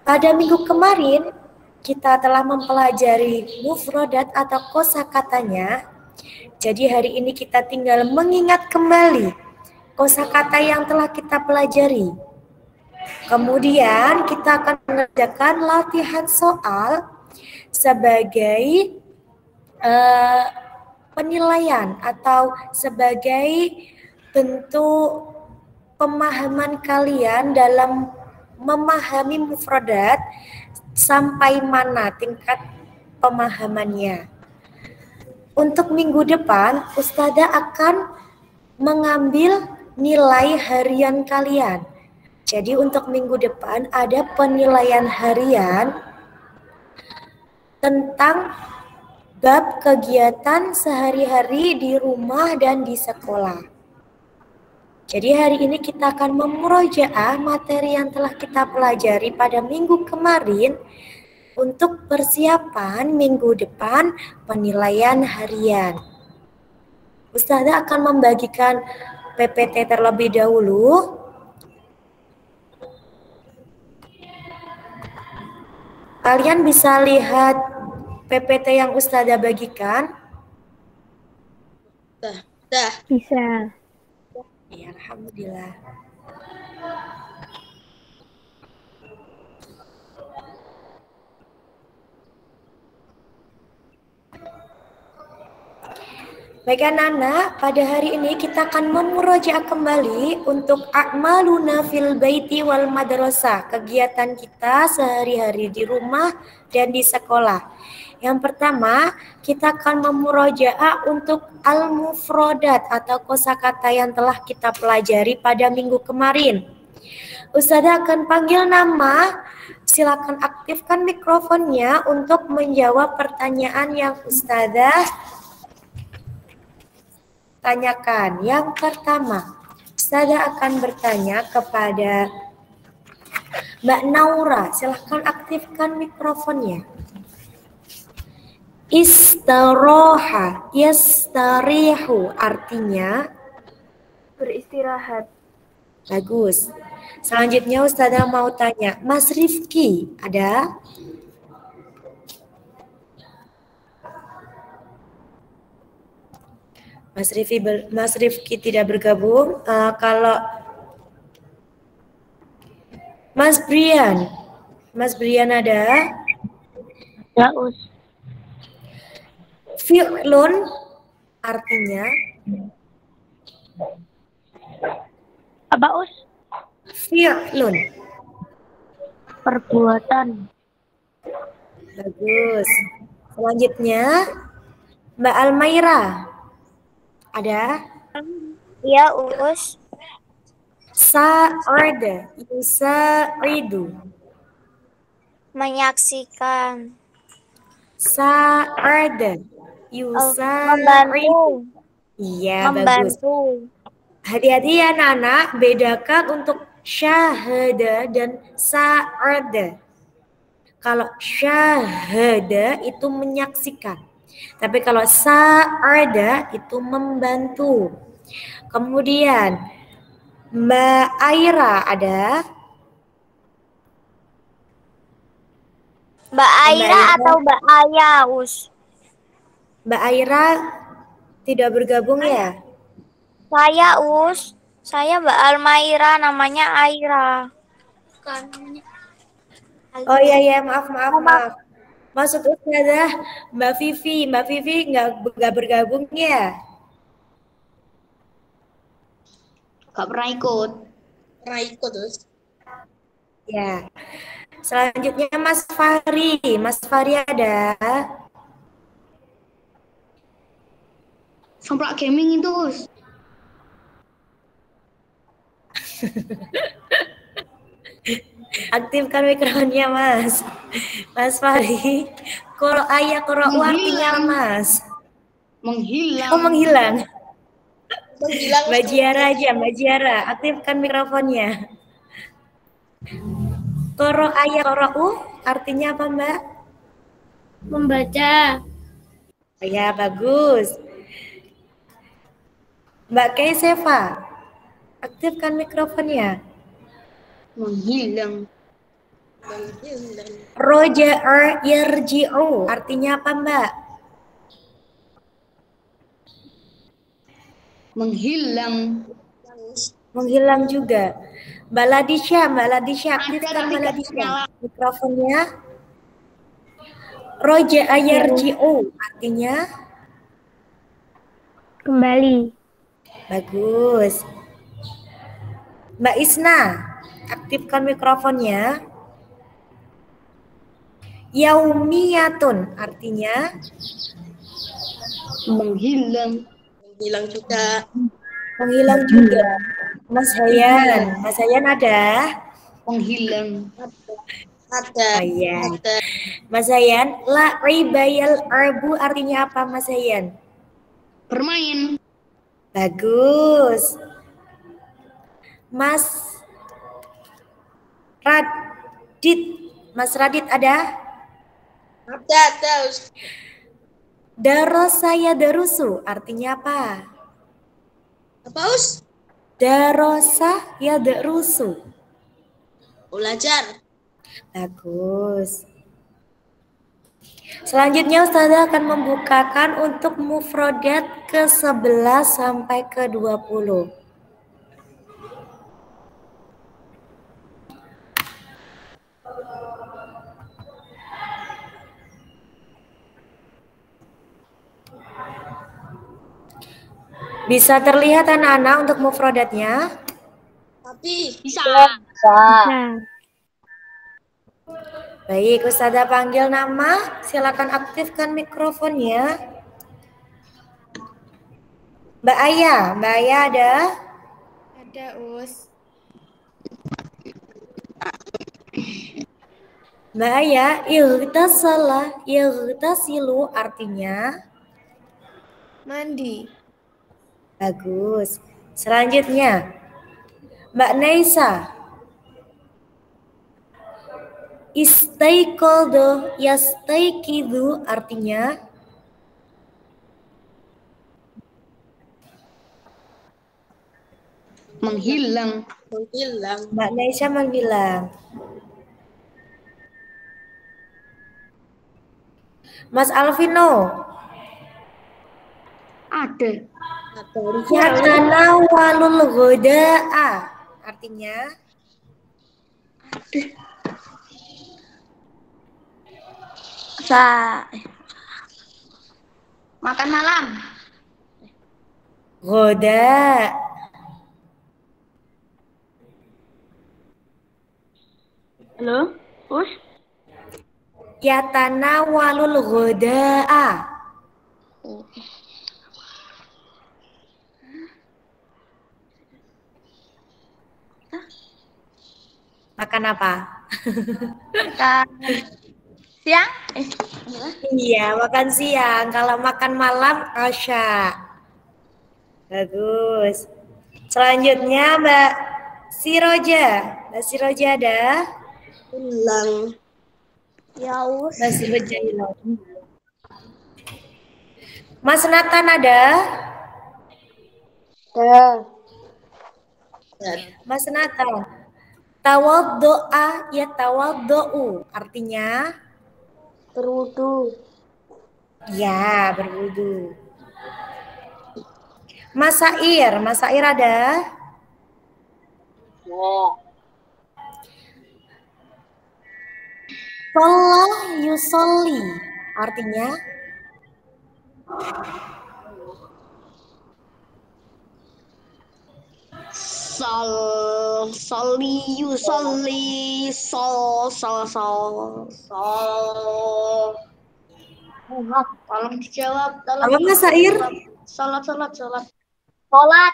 Pada minggu kemarin kita telah mempelajari mufrodat atau kosakatanya. Jadi hari ini kita tinggal mengingat kembali kosakata yang telah kita pelajari. Kemudian kita akan mengerjakan latihan soal sebagai penilaian atau sebagai bentuk pemahaman kalian dalam memahami mufradat sampai mana tingkat pemahamannya. Untuk minggu depan, Ustazah akan mengambil nilai harian kalian. Jadi untuk minggu depan ada penilaian harian tentang bab kegiatan sehari-hari di rumah dan di sekolah. Jadi hari ini kita akan memurojaah materi yang telah kita pelajari pada minggu kemarin untuk persiapan minggu depan penilaian harian. Ustazah akan membagikan PPT terlebih dahulu. Kalian bisa lihat PPT yang Ustazah bagikan? Dah. Bisa. Ya, alhamdulillah. Baik anak-anak, pada hari ini kita akan memurojaah kembali untuk a'maluna fil baiti wal madrasah, kegiatan kita sehari-hari di rumah dan di sekolah. Yang pertama, kita akan memurojaah untuk al-mufrodat atau kosakata yang telah kita pelajari pada minggu kemarin. Ustazah akan panggil nama, silakan aktifkan mikrofonnya untuk menjawab pertanyaan yang Ustazah tanyakan. Yang pertama, Ustazah akan bertanya kepada Mbak Naura. Silahkan aktifkan mikrofonnya. Istaroha, yastarihu artinya Beristirahat. bagus. Selanjutnya Ustazah mau tanya, Mas Rifki ada? Mas Rifki tidak bergabung. Kalau Mas Brian ada? Ya, Us. Fi'lun artinya Apa, Us? fi'lun. Perbuatan. Bagus. Selanjutnya Mbak Almaira ada? Ya, Us. Sa'ada, yusa'idu. Menyaksikan. Sa'ada, yusa'idu. Membantu. Iya, bagus. Membantu. Hati-hati ya anak-anak, bedakan untuk syahada dan sa'ada. Kalau syahada itu menyaksikan. Tapi kalau sa'ada itu membantu. Kemudian Mbak Aira ada? Mbak Aira atau Mbak Aya, Us? Mbak Aira tidak bergabung ya? Saya, Us. Saya Mbak Almaira, namanya Aira. Oh iya, maaf. Maksud Ustazah Mbak Vivi nggak bergabung ya? Gak pernah ikut. Terus. Ya. Selanjutnya Mas Fahri ada? Somplak gaming itu, Us. Aktifkan mikrofonnya, Mas. Mas Fahri. Koro ayah, koro u artinya Mas. Menghilang. Oh, menghilang. Menghilang. Mbak Jiara aja, Mbak Jiara. Aktifkan mikrofonnya. Koro ayah, koro u artinya apa, Mbak? Membaca. Ya, bagus. Mbak Keisefa, aktifkan mikrofonnya. Menghilang. Roja yarji'u artinya apa, Mbak? Menghilang. Menghilang juga. Mbak Ladisha, aktifkan Mbak Ladisha. Mikrofonnya. Roja yarji'u artinya Kembali. bagus. Mbak Isna, aktifkan mikrofonnya. Yaumiyatun artinya Menghilang. Menghilang juga. menghilang juga. Mas Hayan ada? Menghilang. Ada. Hayan. Ada. Mas Hayan, la ribayal arbu artinya apa, Mas Hayan? Bermain. Bagus. Mas Radit ada? Ada. Darosa ya darusu artinya apa? Apa, Us? Darosa ya darusu. Belajar. Bagus. Selanjutnya Ustazah akan membukakan untuk mufrodat ke-11 sampai ke-20. Bisa terlihat anak-anak untuk mufrodatnya? Tapi Bisa. Nah, Baik, Ustazah panggil nama. Silakan aktifkan mikrofonnya. Mbak Aya ada? Ada, Us. Mbak Aya, ightasilu artinya? Mandi. Bagus. Selanjutnya, Mbak Naisa. Istaiqadha yastaiqidhu artinya? Menghilang. Mbak Naisa menghilang. Mas Alvino. Ada. Yatanawalul ghoda'a artinya? Makan malam. Ghoda. Halo, Us? Yatanawalul ghoda'a. Makan apa? Siang? Iya, makan siang. Kalau makan malam, asya. Bagus. Selanjutnya Mbak Siroja. Mbak Siroja ada? hilang. Ya, Us. Mbak Siroja hilang. Mas Nathan ada? Mas Nathan. Tawaddo'a ya tawaddo'u artinya? Berwudu. Ya, berwudu. Mas Sair ada? Sholla yusolli artinya? Tolong dijawab. Apa Mas Sair? Sholat. Sholat.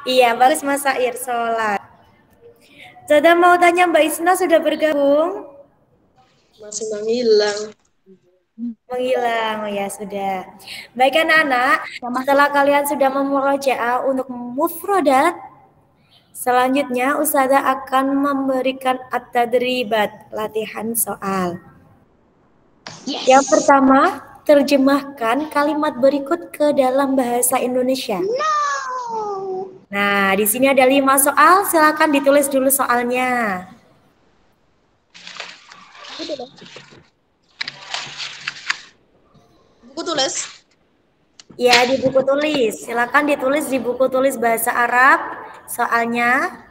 Iya, bagus Mas Sair, sholat. Sudah mau tanya Mbak Isna sudah bergabung? Masih menghilang. Menghilang, oh ya sudah. Baik anak-anak, setelah kalian sudah memurojaah untuk mufrodat, selanjutnya Ustazah akan memberikan at-tadribat, latihan soal. Yang pertama, terjemahkan kalimat berikut ke dalam bahasa Indonesia. Nah, di sini ada 5 soal, silakan ditulis dulu soalnya. Buku tulis. Ya, di buku tulis. Silakan ditulis di buku tulis bahasa Arab soalnya.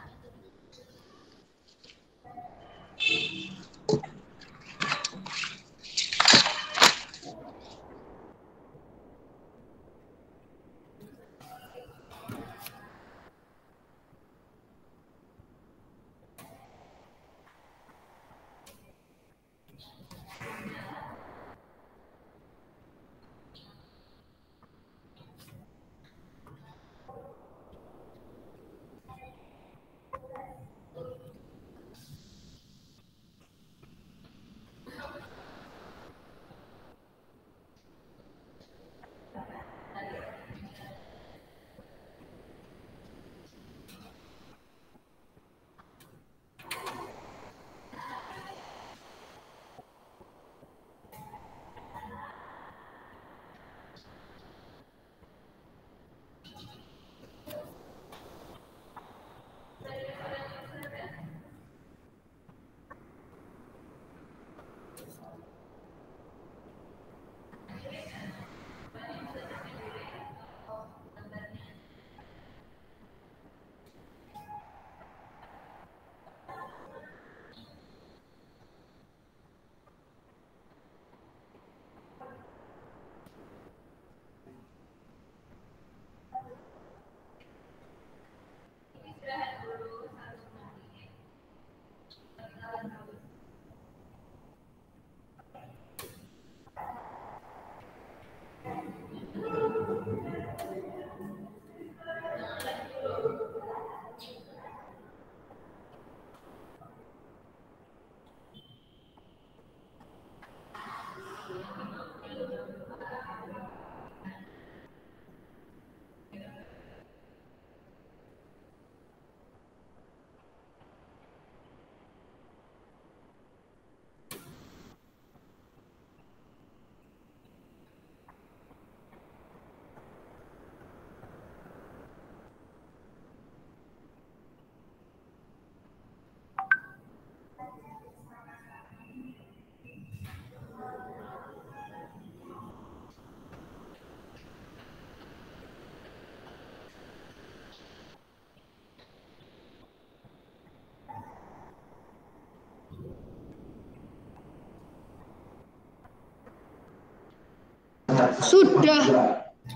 Sudah.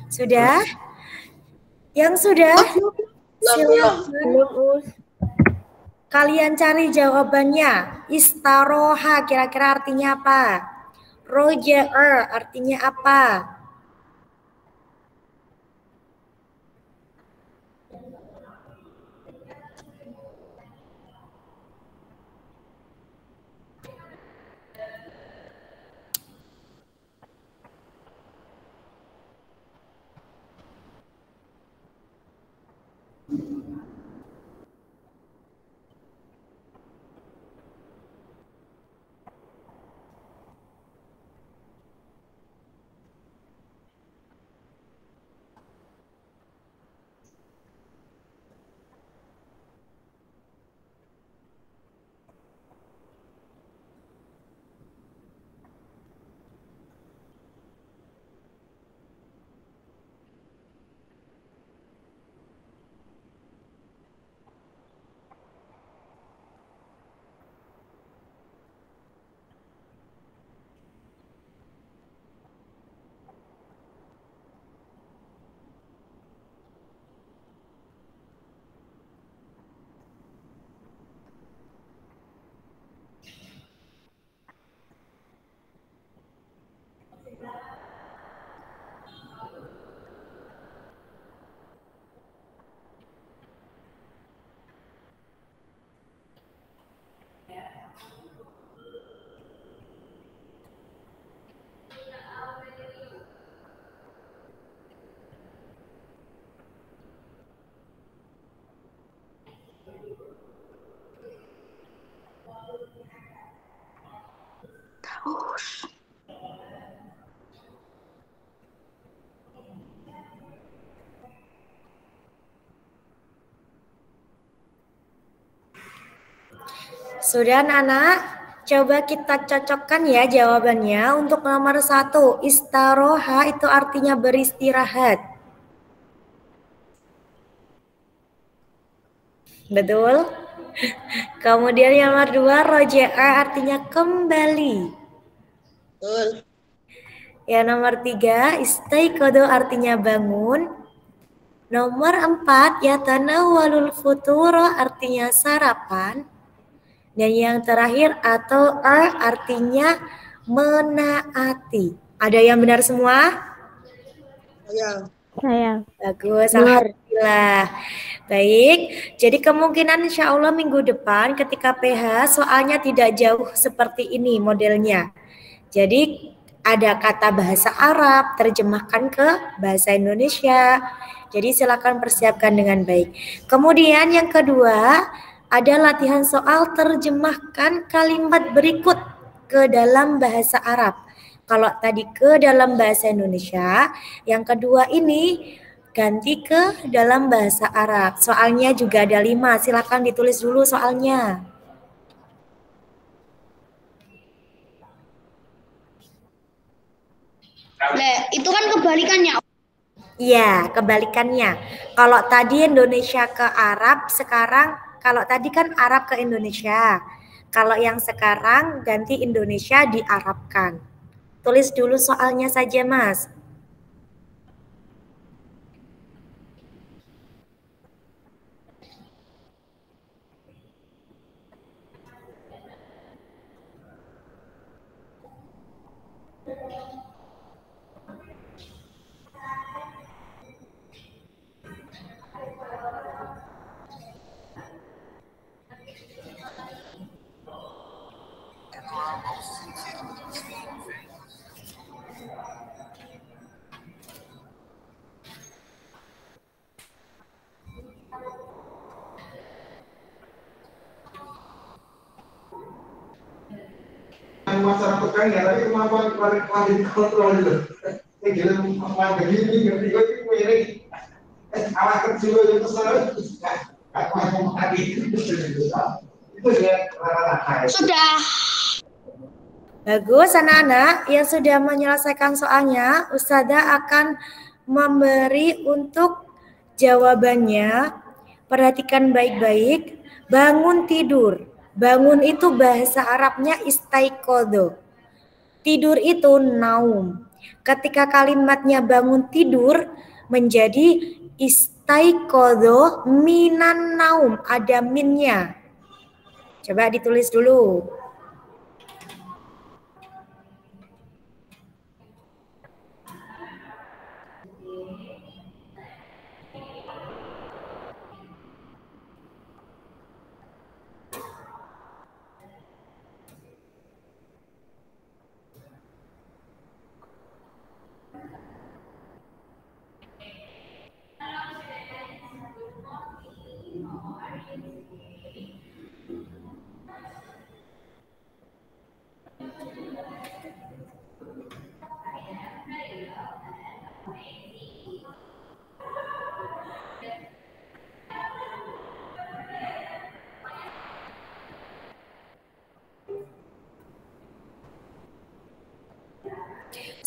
Sudah? Yang sudah? Silakan. Kalian cari jawabannya. Istaroha kira-kira artinya apa? Roja'a artinya apa? Sudah anak-anak? Coba kita cocokkan ya jawabannya. Untuk nomor 1, istaroha itu artinya beristirahat. Betul? Kemudian yang nomor 2, roja'a artinya kembali. Betul. Yang nomor 3, istaikodo artinya bangun. Nomor 4, yatanawwalul futuro artinya sarapan. Dan yang terakhir atau artinya menaati. Ada yang benar semua? Ya. Saya. Bagus, alhamdulillah. Baik, jadi kemungkinan insya Allah minggu depan ketika PH soalnya tidak jauh seperti ini modelnya. Jadi ada kata bahasa Arab, terjemahkan ke bahasa Indonesia. Jadi silakan persiapkan dengan baik. Kemudian yang kedua, ada latihan soal terjemahkan kalimat berikut ke dalam bahasa Arab. Kalau tadi ke dalam bahasa Indonesia, yang kedua ini ganti ke dalam bahasa Arab. Soalnya juga ada 5, silakan ditulis dulu soalnya. Itu kan kebalikannya. Iya, kebalikannya. Kalau tadi Indonesia ke Arab, sekarang kalau tadi kan Arab ke Indonesia. Kalau yang sekarang ganti Indonesia diarabkan. Tulis dulu soalnya saja, Mas. Masyarakat kan ya, tapi kemampuan kemarin kontrol itu. Gila kemampuan begini, ngerti gue ini alat kecil itu selalu itu ya rata-rata. Sudah. Bagus anak-anak yang sudah menyelesaikan soalnya, Ustazah akan memberi untuk jawabannya. Perhatikan baik-baik. Bangun tidur. Bangun itu bahasa Arabnya istaikodo. Tidur itu naum. Ketika kalimatnya bangun tidur menjadi istaikodo minan naum. Ada minnya. Coba ditulis dulu.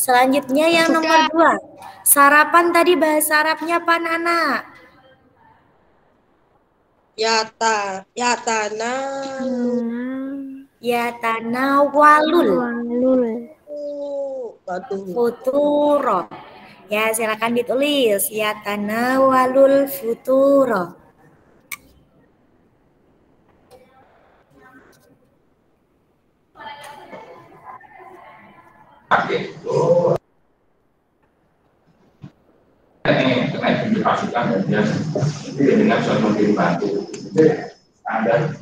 Selanjutnya yang nomor 2. Sarapan tadi bahasa Arabnya apa anak-anak? Yatanawalul. Futuro. Ya, silakan ditulis. Yatanawalul futuro. Ini kena dipasukan dan dia dengan suatu dibantu. Standar.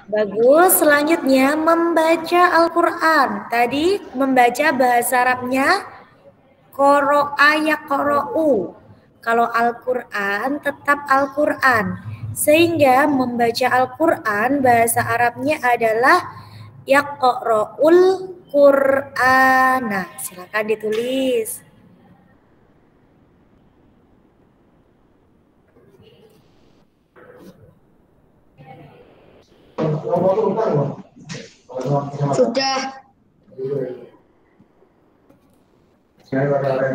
Bagus, selanjutnya membaca Al-Quran. Tadi membaca bahasa Arabnya qara'a yaqra'u. Kalau Al-Quran tetap Al-Quran. Sehingga membaca Al-Quran bahasa Arabnya adalah yaqra'ul Qur'ana. Silakan ditulis. Sudah.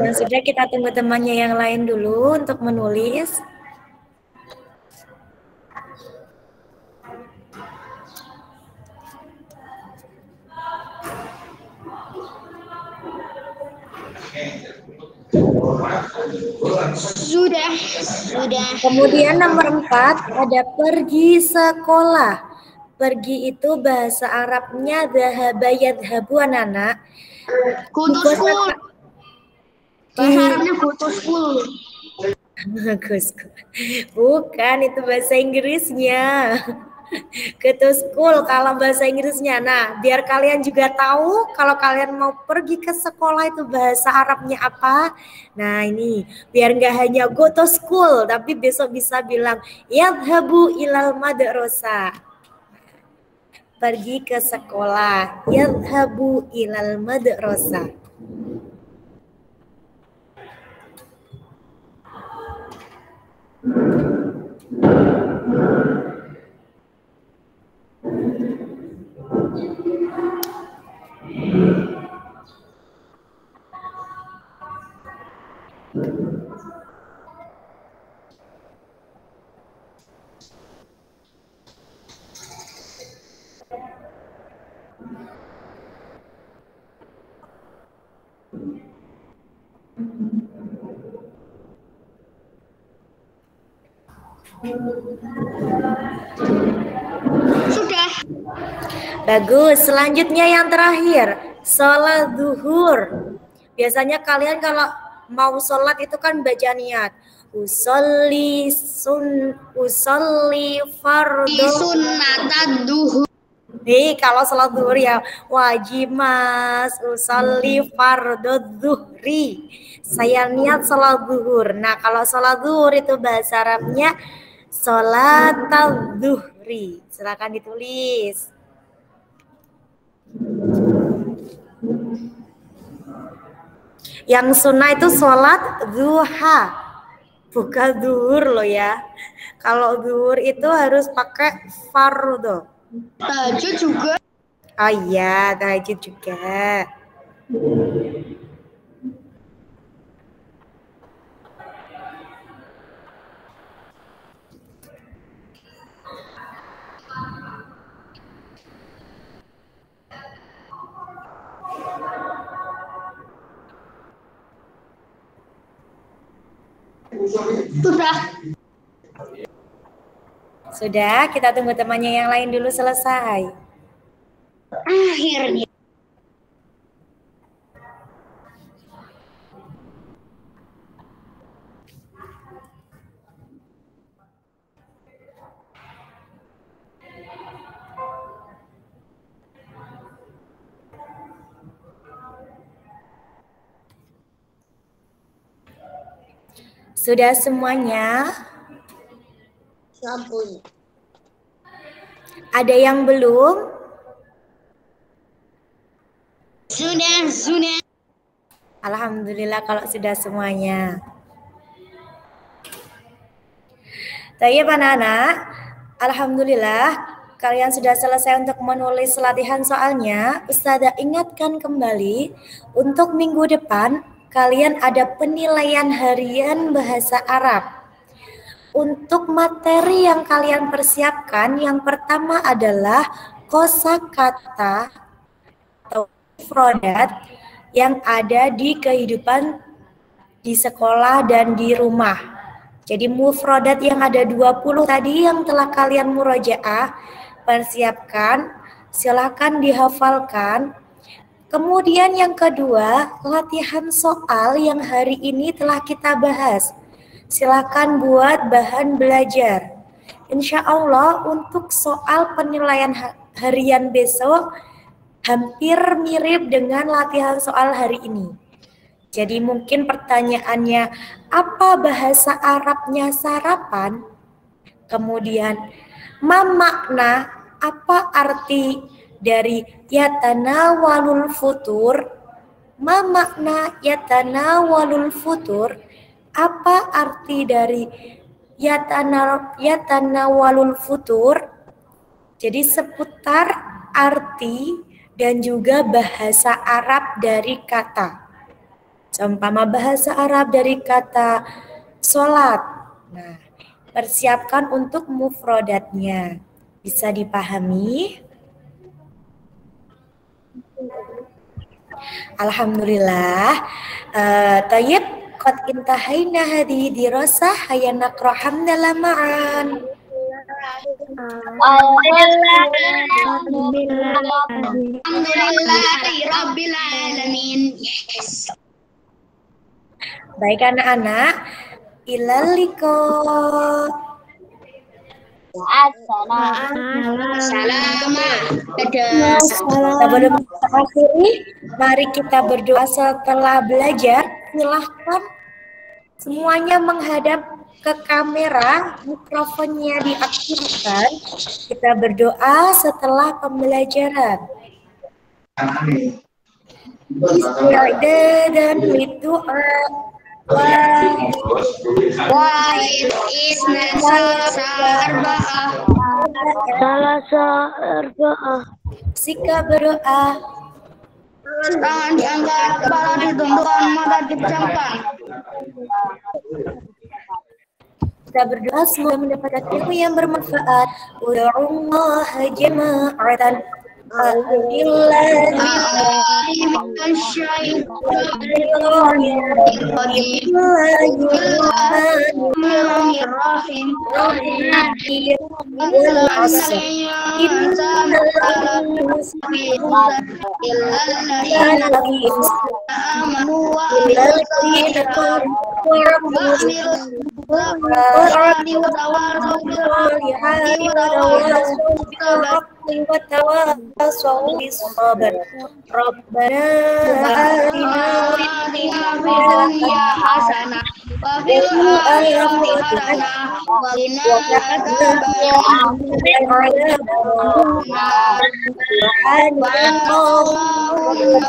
Nah, sudah, kita tunggu temannya yang lain dulu untuk menulis. Sudah. Kemudian nomor 4 ada pergi sekolah. Pergi itu bahasa Arabnya dhahaba yadhabu anak-anak. Go to school. Bahasa Arabnya go to school. Bukan, itu bahasa Inggrisnya. Go to school kalau bahasa Inggrisnya. Nah, biar kalian juga tahu kalau kalian mau pergi ke sekolah itu bahasa Arabnya apa. Nah, ini biar nggak hanya go to school, tapi besok bisa bilang yadhabu ilal madrasah. Pergi ke sekolah. Yadhabu ilal madrasah. Sudah. Bagus. Selanjutnya yang terakhir, sholat zuhur. Biasanya kalian kalau mau sholat itu kan baca niat. Usolli fardhu Sunnatad duhur. Nih, kalau sholat zuhur ya wajib mas. Usolli fardhu zuhri. Saya niat sholat zuhur. Nah, kalau sholat zuhur itu bahasa Arabnya sholat zuhri. Silakan ditulis. Yang sunnah itu sholat duha, bukan zuhur loh ya. Kalau zuhur itu harus pakai fardhu. Tahajud juga. Oh iya, tahajud juga. Sudah, kita tunggu temannya yang lain dulu selesai. Akhirnya. Sudah semuanya? Sampun. Ada yang belum? Sudah. Alhamdulillah kalau sudah semuanya. Baik, anak-anak. Alhamdulillah kalian sudah selesai untuk menulis latihan soalnya. Ustazah ingatkan kembali untuk minggu depan kalian ada penilaian harian bahasa Arab. Untuk materi yang kalian persiapkan, yang pertama adalah kosakata atau mufradat yang ada di kehidupan di sekolah dan di rumah. Jadi mufradat yang ada 20 tadi yang telah kalian murojaah, persiapkan, silakan dihafalkan. Kemudian yang kedua, latihan soal yang hari ini telah kita bahas. Silakan buat bahan belajar. insya Allah untuk soal penilaian harian besok hampir mirip dengan latihan soal hari ini. Jadi mungkin pertanyaannya, apa bahasa Arabnya sarapan? Kemudian, ma makna, apa arti dari yatanawalul futur? Ma makna yatanawalul futur? Apa arti dari yatanawalul futur? Jadi seputar arti dan juga bahasa Arab dari kata. Seumpama bahasa Arab dari kata sholat. Nah, persiapkan untuk mufrodatnya. Bisa dipahami? Alhamdulillah. Tayyib, qad intahayna hadhihi dirasah, hayya naqra hamdalah ma'an. Alhamdulillahirabbil alamin. Yes. Baik anak-anak, ilal liqa. Sebelum kita akhiri, mari kita berdoa setelah belajar. Silahkan semuanya menghadap ke kamera, mikrofonnya diaktifkan. Kita berdoa setelah pembelajaran. Isti'dadan liddu'a Wahid isna salasa arba'ah. Sika berdoa. Tangan diangkat, kepala ditundukkan, mata dipejamkan. Kita berdoa semoga mendapatkan ilmu yang bermanfaat. Ud'ullaha jama'atan. وتواصوا بالصبر ربنا آتنا في الدنيا حسنة وفي الآخرة حسنة وقنا عذاب النار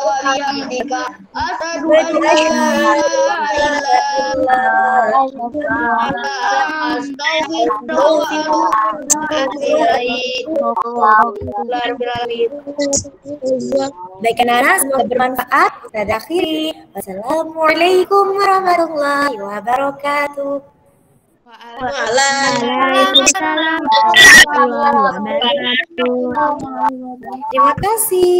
وبحمدك أشهد أن لا إله إلا أنت أستغفرك وأتوب إليك. Baik anak-anak, semoga bermanfaat. Kita akhiri. Wassalamualaikum warahmatullahi wabarakatuh. Waalaikumsalam warahmatullahi wabarakatuh. Terima kasih.